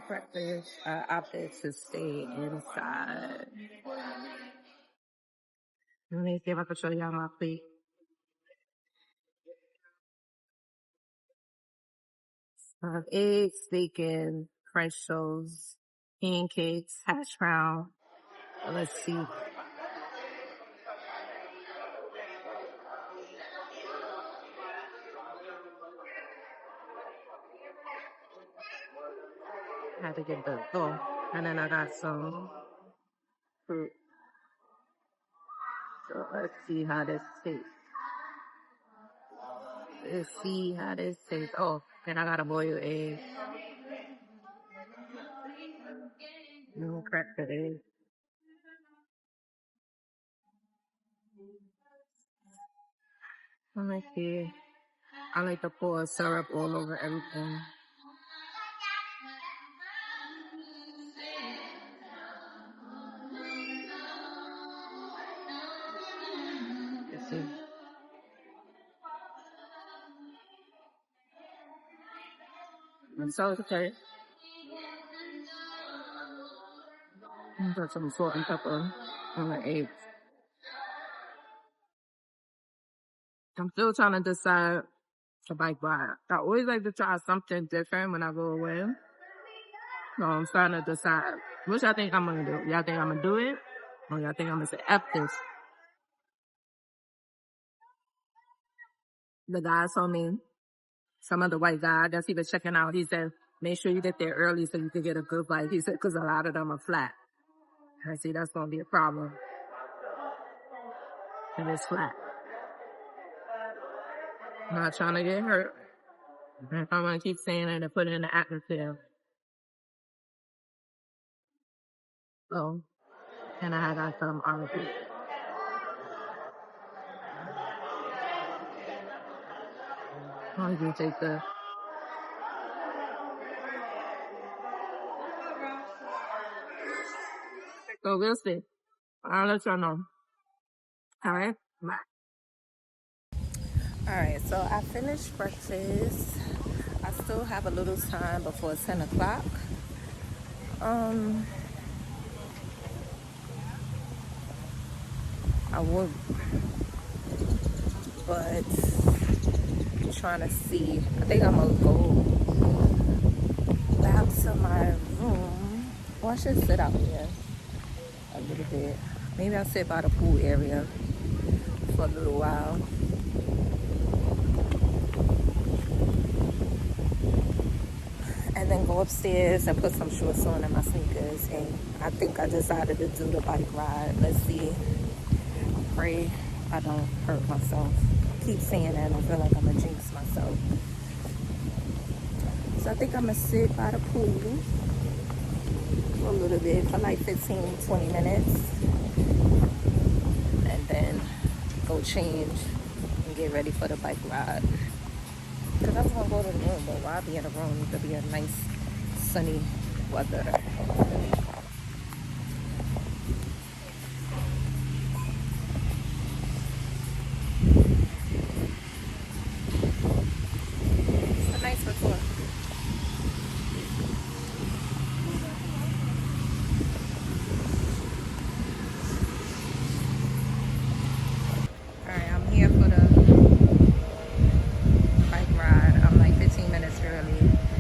[SPEAKER 2] breakfast. I opted to stay inside. Let me see if I can show y'all my plate. I have eggs, bacon, French toast, pancakes, hash brown. Let's see. I had to get the and then I got some fruit. So let's see how this tastes. Let's see how this tastes. Oh, and I got a boiled egg. No crack today. Let me see. I like to pour syrup all over everything. Let's see. And so it's okay. Put some salt and pepper on the eggs. I'm still trying to decide to bike ride. I always like to try something different when I go away. So I'm starting to decide. What y'all think I'm gonna do? Y'all think I'm gonna do it? Or y'all think I'm gonna say F this? The guy told me, some other white guy, I guess he was checking out, he said, make sure you get there early so you can get a good bike. He said, because a lot of them are flat. I see that's gonna be a problem. And it's flat. I'm not trying to get hurt. If I'm gonna keep saying it and put it in the atmosphere. So, and I got some RP. I'm gonna take the. So we'll see. I'll let y'all know. All right, bye. All right, so I finished breakfast. I still have a little time before 10 o'clock. I would, but I'm trying to see. I think I'm gonna go back to my room. Well, I should sit out here a little bit. Maybe I'll sit by the pool area for a little while. And then go upstairs and put some shorts on and my sneakers. And I think I decided to do the bike ride. Let's see. Pray I don't hurt myself. I keep saying that and I feel like I'm gonna jinx myself. So I think I'm gonna sit by the pool for a little bit, for like 15-20 minutes. And then go change and get ready for the bike ride. Because I was going to go to the room, but why be in a room? It could be a nice, sunny weather. It's a nice resort. Alright, I'm here for the bike ride. I'm like 15 minutes early.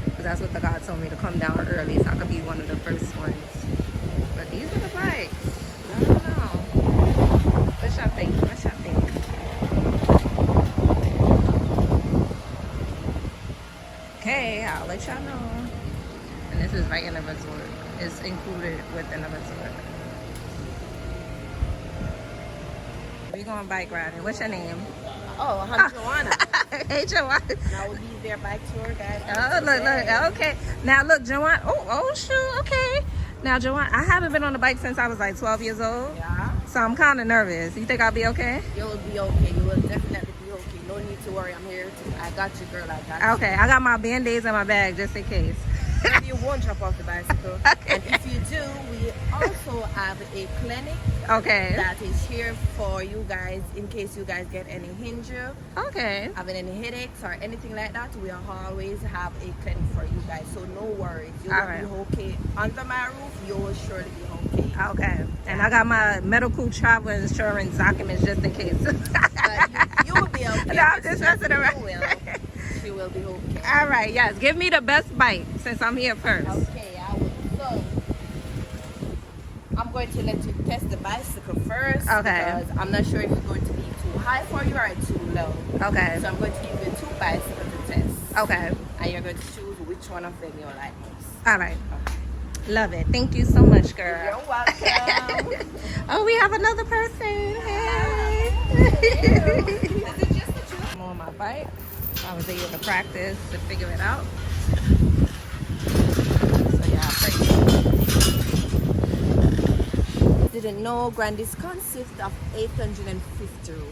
[SPEAKER 2] Because that's what the guy told me, to come down early so I could be one of the first ones. But these are the bikes. I don't know. What y'all think? What y'all think? Okay, I'll let y'all know. And this is right in the resort. It's included within the resort. We're going bike riding. What's your name?
[SPEAKER 6] Oh, I'm Joanna.
[SPEAKER 2] Hey, Joanna.
[SPEAKER 6] And I will be their bike tour guide.
[SPEAKER 2] Oh, look. Okay. Now, look, Joanna. Oh, shoot. Okay. Now, Joanna, I haven't been on the bike since I was like 12 years old.
[SPEAKER 6] Yeah.
[SPEAKER 2] So I'm kind of nervous. You think I'll be okay?
[SPEAKER 6] You will be okay. You will definitely be okay. No need to worry. I'm here. I got you, girl. I got you.
[SPEAKER 2] Okay. I got my Band-Aids in my bag just in case.
[SPEAKER 6] Maybe you won't drop off the bicycle. And if you do, we also have a clinic
[SPEAKER 2] Okay.
[SPEAKER 6] that is here for you guys in case you guys get any injury,
[SPEAKER 2] Okay.
[SPEAKER 6] having any headaches or anything like that. We always have a clinic for you guys, so no worries. You will
[SPEAKER 2] Alright.
[SPEAKER 6] be okay. Under my roof, you will surely be okay.
[SPEAKER 2] Okay. And I got my medical travel insurance documents just in case.
[SPEAKER 6] But you will be okay.
[SPEAKER 2] No, I'm just messing around.
[SPEAKER 6] You will be okay.
[SPEAKER 2] All right, yes. Give me the best bite since I'm here first.
[SPEAKER 6] Okay, I will. So, I'm going to let you test the bicycle first.
[SPEAKER 2] Okay.
[SPEAKER 6] Because I'm not sure if it's going to be too high for you or too low.
[SPEAKER 2] Okay.
[SPEAKER 6] So, I'm going to give you 2 bicycles to test.
[SPEAKER 2] Okay.
[SPEAKER 6] And you're going to choose which one of them you like most.
[SPEAKER 2] All right. Love it. Thank you so much, girl.
[SPEAKER 6] You're welcome.
[SPEAKER 2] Oh, we have another person. Hey. I'm on my bike. I was able to practice to figure it out. So yeah,
[SPEAKER 6] Didn't know Grandy's consists of 850 rooms.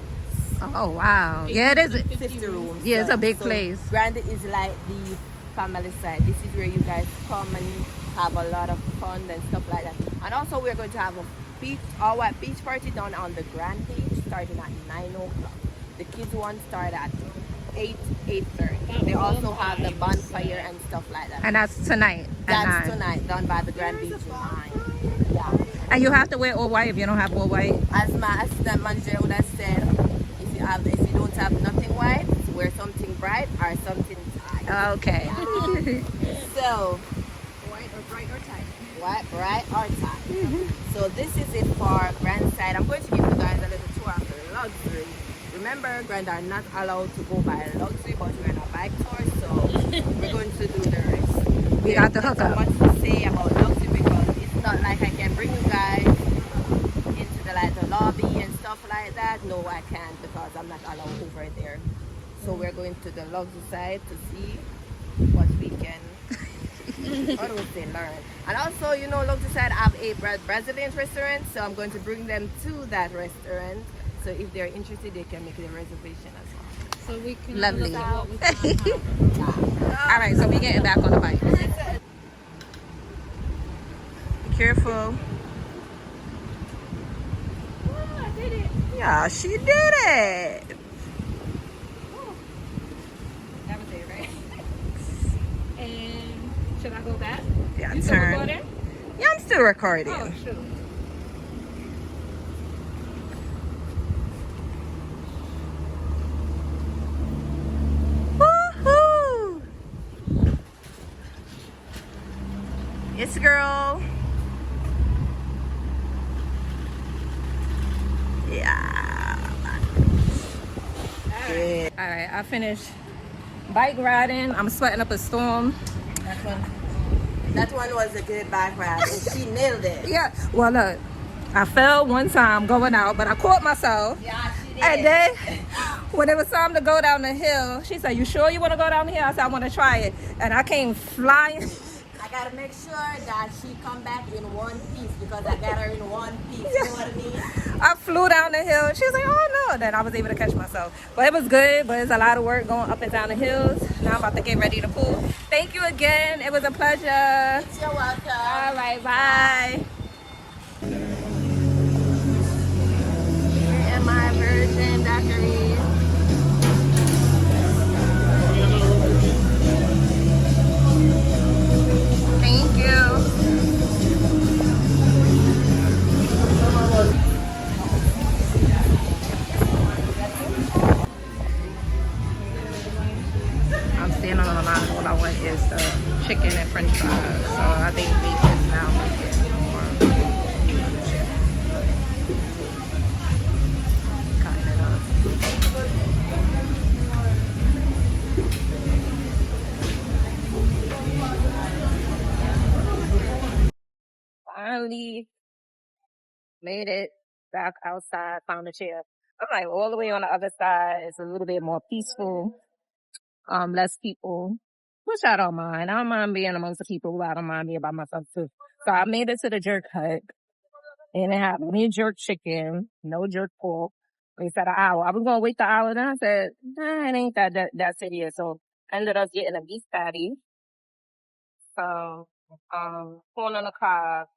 [SPEAKER 2] oh wow. Yeah, it is.
[SPEAKER 6] 50 rooms.
[SPEAKER 2] Yeah, it's a big place.
[SPEAKER 6] Grandy is like the family side. This is where you guys come and have a lot of fun and stuff like that. And also we're going to have a beach party down on the Grand Beach starting at 9 o'clock. The kids one start at 8:30. They also have the bonfire and stuff like that.
[SPEAKER 2] And that's tonight. At
[SPEAKER 6] That's
[SPEAKER 2] 9.
[SPEAKER 6] tonight down by the Grand Beach at 9. Yeah.
[SPEAKER 2] And you have to wear all white if you don't have all white.
[SPEAKER 6] As my assistant manager would have said, if you don't have nothing white, wear something bright or something tight.
[SPEAKER 2] Okay.
[SPEAKER 6] So white or bright or tight. White, bright or tight. So this is it for Grand side. I'm going to give you guys a little tour of the luxury. Remember, Grand are not allowed to go by luxury, but we're on a bike tour, so we're going to do the rest.
[SPEAKER 2] We got the
[SPEAKER 6] There's
[SPEAKER 2] hookup.
[SPEAKER 6] not much to say about luxury because it's not like I can bring you guys into the lobby and stuff like that. No, I can't because I'm not allowed over there. So we're going to the luxury side to see what we can learn. And also, you know, luxury side have a Brazilian restaurant, so I'm going to bring them to that restaurant. So if they're interested, they can make a reservation as well.
[SPEAKER 4] So we can
[SPEAKER 2] Lovely.
[SPEAKER 4] look at what we can have.
[SPEAKER 2] All right, so we getting back on the bike. Be careful.
[SPEAKER 4] Oh, I did it.
[SPEAKER 2] Yeah, she did it.
[SPEAKER 4] That was it, right? And should I go back?
[SPEAKER 2] Yeah,
[SPEAKER 4] You still
[SPEAKER 2] turn.
[SPEAKER 4] recording?
[SPEAKER 2] Yeah, I'm still recording.
[SPEAKER 4] Oh, shoot.
[SPEAKER 2] Woohoo! It's a girl. Yeah. All right, I finished bike riding. I'm sweating up a storm.
[SPEAKER 6] That one was a good bike ride. And she nailed it.
[SPEAKER 2] Yeah. Well, look, I fell one time going out, but I caught myself.
[SPEAKER 6] Yeah, she did.
[SPEAKER 2] And then when it was time to go down the hill, she said, "You sure you want to go down the hill?" I said, "I want to try it." And I came flying.
[SPEAKER 6] I gotta make sure that she come back in one piece because I got her in one piece. You know what I mean?
[SPEAKER 2] I flew down the hill. She was like, "Oh no!" Then I was able to catch myself. But it was good. But it's a lot of work going up and down the hills. Now I'm about to get ready to pool. Thank you again. It was a pleasure.
[SPEAKER 6] You're welcome.
[SPEAKER 2] All right, bye.
[SPEAKER 6] Here am my virgin daiquiri.
[SPEAKER 2] Thank you. I'm standing on the line. All I want is the chicken and french fries. So I think we can now make it more. Cutting it up. Finally made it back outside, found a chair. I'm like all the way on the other side. It's a little bit more peaceful. Less people, which I don't mind. I don't mind being amongst the people, but I don't mind being by myself too. So I made it to the jerk hut and it had me jerk chicken, no jerk pork. They said an hour. I was going to wait the hour. Then I said, nah, it ain't that serious. So I ended up getting a beef patty, some corn on the cob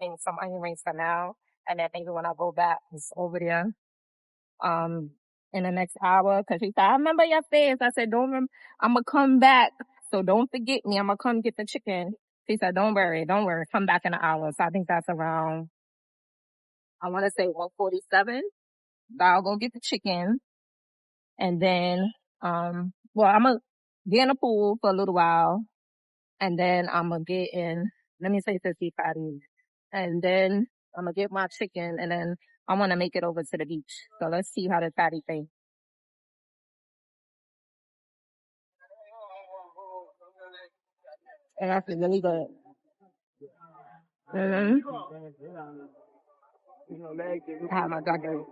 [SPEAKER 2] and some onion rings for now. And then maybe when I go back, it's over there in the next hour. Cause she said, I remember your face. I said, don't remember. I'm gonna come back. So don't forget me. I'm gonna come get the chicken. She said, don't worry. Come back in an hour. So I think that's around, I want to say 1:47. I'll go get the chicken. And then, well, I'm gonna get in the pool for a little while. And then I'm gonna get in, let me say 50 patties. And then I'm gonna get my chicken and then I want to make it over to the beach. So let's see how the patty thing. And that's really good. Mm-hmm. I have my daughter.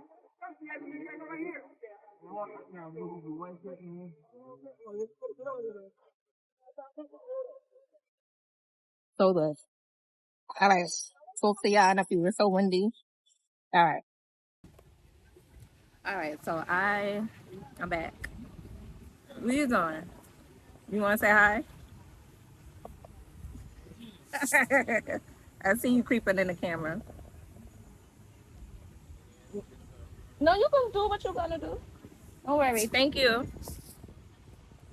[SPEAKER 2] So good. All right. So see y'all in a few. It's so windy. All right. All right. So I'm back. Where you going? You want to say hi? I see you creeping in the camera. No, you can do what you're gonna do. Don't worry. Thank you.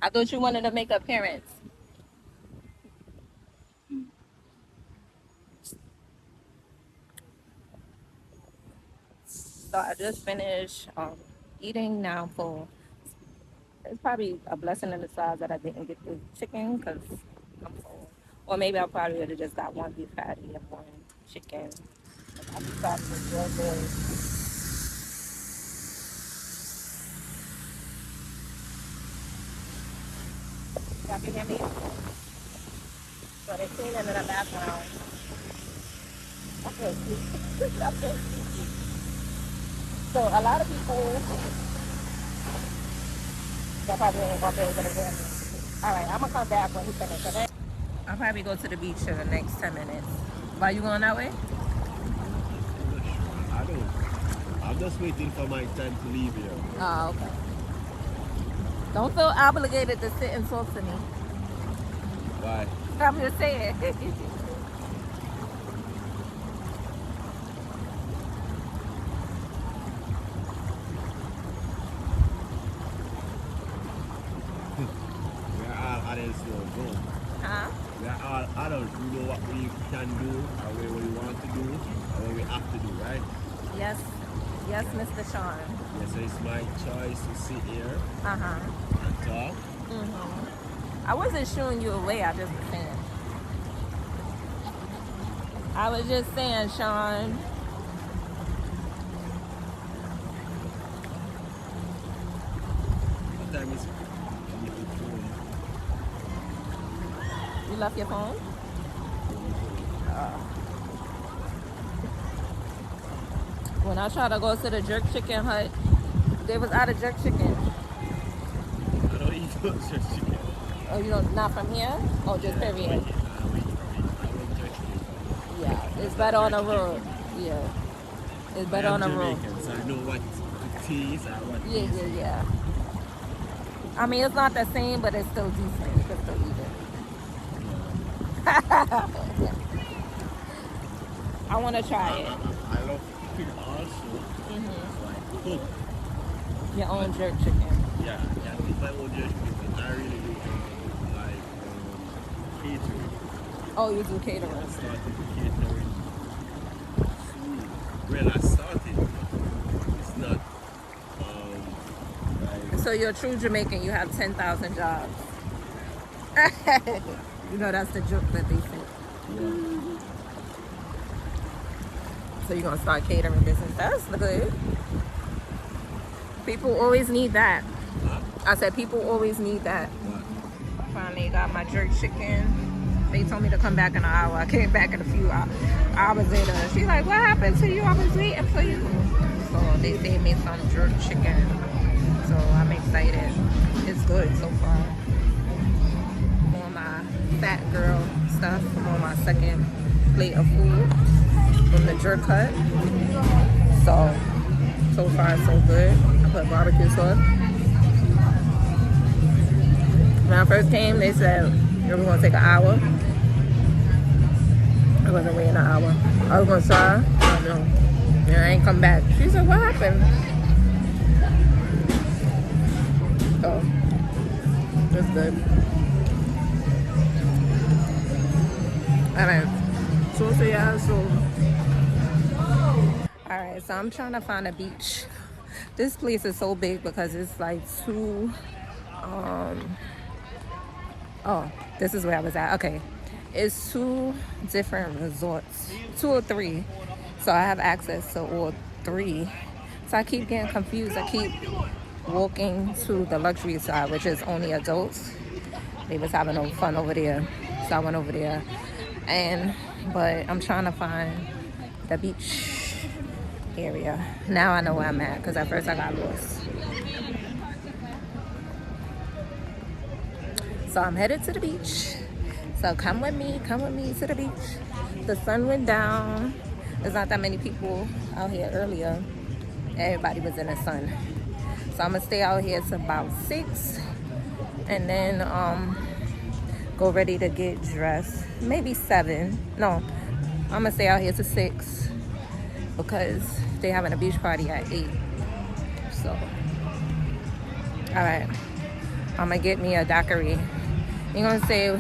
[SPEAKER 2] I thought you wanted to make an appearance. So I just finished eating now full. It's probably a blessing in disguise that I didn't get the chicken because I'm full. Or maybe I probably would have just got one beef patty and one chicken. I just thought it was real good. Y'all can hear me? So they're cleaning in the background. I feel sleepy. I feel sleepy. So a lot of people, they probably ain't gonna be able to hear me. All right, I'm gonna come back when he finishes, okay? I'll probably go to the beach in the next 10 minutes. Why you going that way?
[SPEAKER 7] I don't. I'm just waiting for my time to leave here.
[SPEAKER 2] Oh, okay. Don't feel obligated to sit and talk to me.
[SPEAKER 7] Why?
[SPEAKER 2] I'm just saying.
[SPEAKER 7] We are all adults now, go.
[SPEAKER 2] Huh?
[SPEAKER 7] We are all adults. We know what we can do, or what we want to do, or what we have to do, right?
[SPEAKER 2] Yes. Yes, Mr. Sean.
[SPEAKER 7] Yes, so it's my choice to sit here
[SPEAKER 2] Uh-huh.
[SPEAKER 7] and talk.
[SPEAKER 2] Mm-hmm. I wasn't shooing you away. I just was saying. I was just saying, Sean.
[SPEAKER 7] What time is it?
[SPEAKER 2] You left your phone? When I tried to go to the jerk chicken hut, they was out of jerk chicken.
[SPEAKER 7] I don't eat those jerk chicken.
[SPEAKER 2] Oh, you don't, not from here? Oh, just period.
[SPEAKER 7] I went jerk chicken.
[SPEAKER 2] Yeah, it's better on the road. Yeah, it's better on the road.
[SPEAKER 7] Jamaican, so I know what it is and what
[SPEAKER 2] Yeah,
[SPEAKER 7] it is.
[SPEAKER 2] yeah. I mean, it's not the same, but it's still decent. You can still eat it. I want to try it.
[SPEAKER 7] I love cooking also. So I cook.
[SPEAKER 2] Your own jerk chicken.
[SPEAKER 7] Yeah, it's my own jerk chicken. I really do like catering.
[SPEAKER 2] Oh, you do
[SPEAKER 7] I
[SPEAKER 2] catering.
[SPEAKER 7] started catering. Well, I started. It's not like
[SPEAKER 2] So you're a true Jamaican. You have 10,000 jobs. You know that's the joke that they say. So you're gonna start catering business. That's good. People always need that. I said people always need that. I finally got my jerk chicken. They told me to come back in an hour. I came back in a few hours later. She's like, what happened to you? I was waiting for you. So they gave me some jerk chicken. So I'm excited. It's good so far. I'm on my fat girl stuff. I'm on my second plate of food from the jerk hut. So far so good. I put barbecue sauce. When I first came, they said it was gonna take an hour. I wasn't waiting an hour. I was gonna saw her. I don't know. And I ain't come back. She said, what happened? Oh, that's good. Alright. So yeah, so. Alright, so I'm trying to find a beach. This place is so big because it's like two, oh, this is where I was at. Okay. It's 2 different resorts, 2 or 3. So I have access to all 3. So I keep getting confused. I keep walking to the luxury side, which is only adults. They was having no fun over there. So I went over there. But I'm trying to find the beach area. Now I know where I'm at because at first I got lost. So I'm headed to the beach. So come with me to the beach. The sun went down. There's not that many people out here earlier. Everybody was in the sun. So I'm gonna stay out here till about 6 and then go ready to get dressed. Maybe 7. No, I'm gonna stay out here till 6 because they're having a beach party at 8. So, all right, I'm gonna get me a daiquiri. You're gonna say,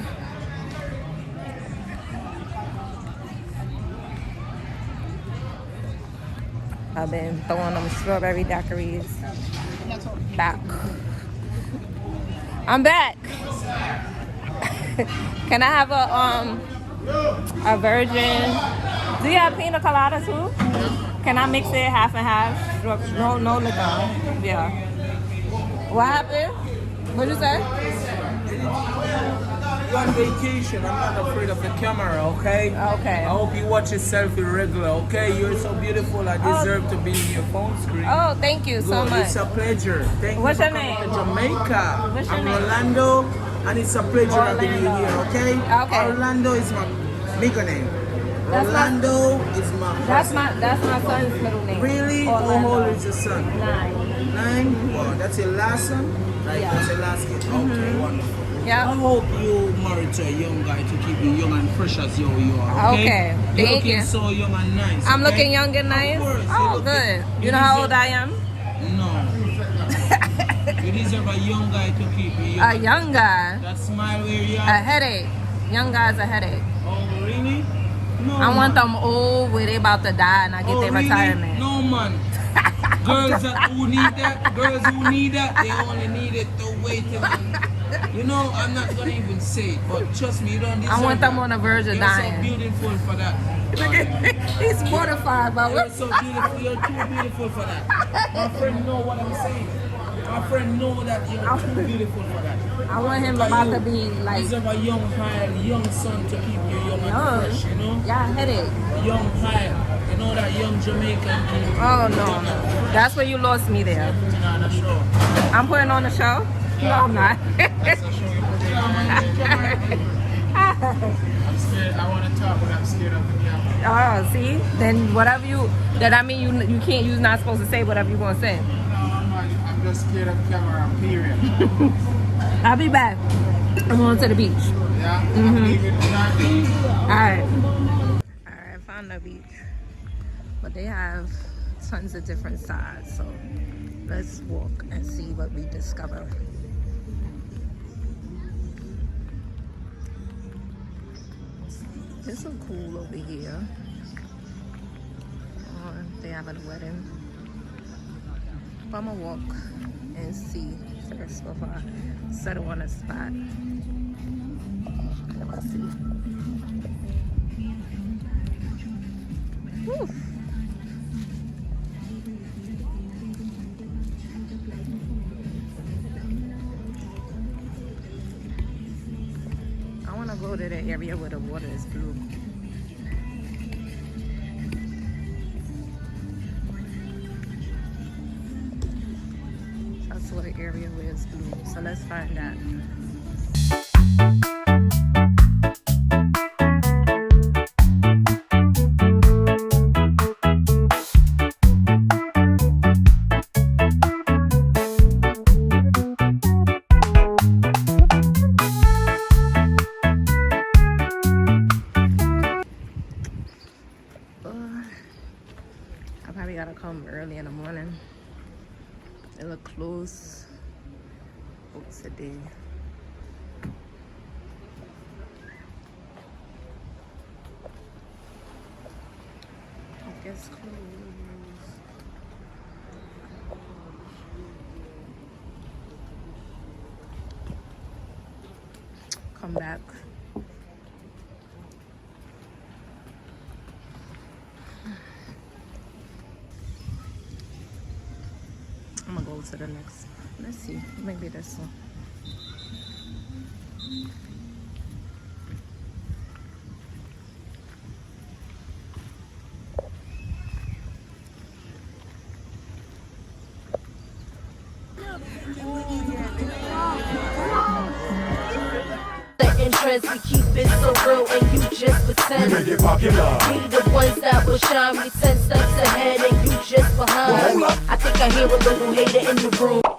[SPEAKER 2] I've been throwing them strawberry daiquiris back. I'm back. Can I have a virgin? Do you have pina colada too? Can I mix it half and half? No liquor. Yeah. What happened? What'd you say?
[SPEAKER 8] You're on vacation. I'm not afraid of the camera, okay?
[SPEAKER 2] Okay.
[SPEAKER 8] I hope you watch yourself regular, okay? You're so beautiful. I deserve to be in your phone screen.
[SPEAKER 2] Oh, thank you so much.
[SPEAKER 8] It's a pleasure. Thank
[SPEAKER 2] What's
[SPEAKER 8] you
[SPEAKER 2] your
[SPEAKER 8] for coming
[SPEAKER 2] name?
[SPEAKER 8] to Jamaica.
[SPEAKER 2] What's your
[SPEAKER 8] I'm
[SPEAKER 2] name?
[SPEAKER 8] Orlando, and it's a pleasure having you
[SPEAKER 2] Orlando.
[SPEAKER 8] here, okay?
[SPEAKER 2] Okay.
[SPEAKER 8] Orlando is my middle name.
[SPEAKER 2] That's
[SPEAKER 8] Orlando is my
[SPEAKER 2] That's
[SPEAKER 8] first
[SPEAKER 2] my son's middle name.
[SPEAKER 8] Really?
[SPEAKER 2] Orlando.
[SPEAKER 8] How old is your son?
[SPEAKER 2] 9.
[SPEAKER 8] 9? Wow, that's your last son? Right,
[SPEAKER 2] Yeah.
[SPEAKER 8] that's your last kid. Okay, wonderful. I
[SPEAKER 2] Yeah.
[SPEAKER 8] hope you married to a young guy to keep you young and fresh as you are, okay?
[SPEAKER 2] Okay,
[SPEAKER 8] You're
[SPEAKER 2] thank
[SPEAKER 8] looking
[SPEAKER 2] you.
[SPEAKER 8] so young and nice.
[SPEAKER 2] I'm
[SPEAKER 8] okay?
[SPEAKER 2] looking young and nice.
[SPEAKER 8] Of course,
[SPEAKER 2] Oh,
[SPEAKER 8] you're
[SPEAKER 2] good.
[SPEAKER 8] looking-
[SPEAKER 2] You know how old I am?
[SPEAKER 8] No. You deserve a young guy to keep you young.
[SPEAKER 2] A young guy.
[SPEAKER 8] That smile where you
[SPEAKER 2] A
[SPEAKER 8] are.
[SPEAKER 2] headache. Young guy's a headache.
[SPEAKER 8] Oh, really? No,
[SPEAKER 2] I want
[SPEAKER 8] man.
[SPEAKER 2] them old where they about to die and I get
[SPEAKER 8] Oh,
[SPEAKER 2] their
[SPEAKER 8] really?
[SPEAKER 2] retirement.
[SPEAKER 8] No, man. Who need that, they only need it to wait till you know, I'm not gonna even say it, but trust me, you don't deserve
[SPEAKER 2] I want them
[SPEAKER 8] that.
[SPEAKER 2] on the verge of
[SPEAKER 8] You're
[SPEAKER 2] dying.
[SPEAKER 8] so beautiful for that.
[SPEAKER 2] He's mortified, but
[SPEAKER 8] You're
[SPEAKER 2] what?
[SPEAKER 8] so beautiful, you're too beautiful for that. My friend know what I'm saying. My friend know that you're too beautiful for that.
[SPEAKER 2] I want him
[SPEAKER 8] Look at
[SPEAKER 2] about
[SPEAKER 8] you.
[SPEAKER 2] to be like
[SPEAKER 8] Deserve a young high, young son to keep you young and
[SPEAKER 2] young.
[SPEAKER 8] fresh, you know?
[SPEAKER 2] Yeah, headache.
[SPEAKER 8] Young high. You know that young Jamaican kid.
[SPEAKER 2] Oh no. That's where you lost me there.
[SPEAKER 8] On the show.
[SPEAKER 2] I'm putting on the show? No, I'm not.
[SPEAKER 8] That's a show you put it on. I'm scared. I want to talk, but I'm scared of the camera.
[SPEAKER 2] Oh, see? Then whatever I mean you can't, you're not supposed to say whatever you want to say.
[SPEAKER 8] I'm just scared of the camera, period.
[SPEAKER 2] I'll be back. I'm going to the beach.
[SPEAKER 8] Yeah? I'm leaving tonight.
[SPEAKER 2] Alright, I found the beach. But they have tons of different sides, so let's walk and see what we discover. This is cool over here. They having a wedding. But I'm gonna walk and see first before I settle on a spot. Let's see. Whew. I want to go to the area where the water is blue. That's what the area where it's blue. So let's find that. close out today. I guess close. Come back. I'm gonna go to the next. Let's see, maybe this one.
[SPEAKER 9] The interest, we keep it so real and you just pretend.
[SPEAKER 10] We make it popular.
[SPEAKER 9] We the ones that will shine, we 10 steps ahead and you just behind.
[SPEAKER 10] Well, hold up.
[SPEAKER 9] I think I hear a little hater in the room.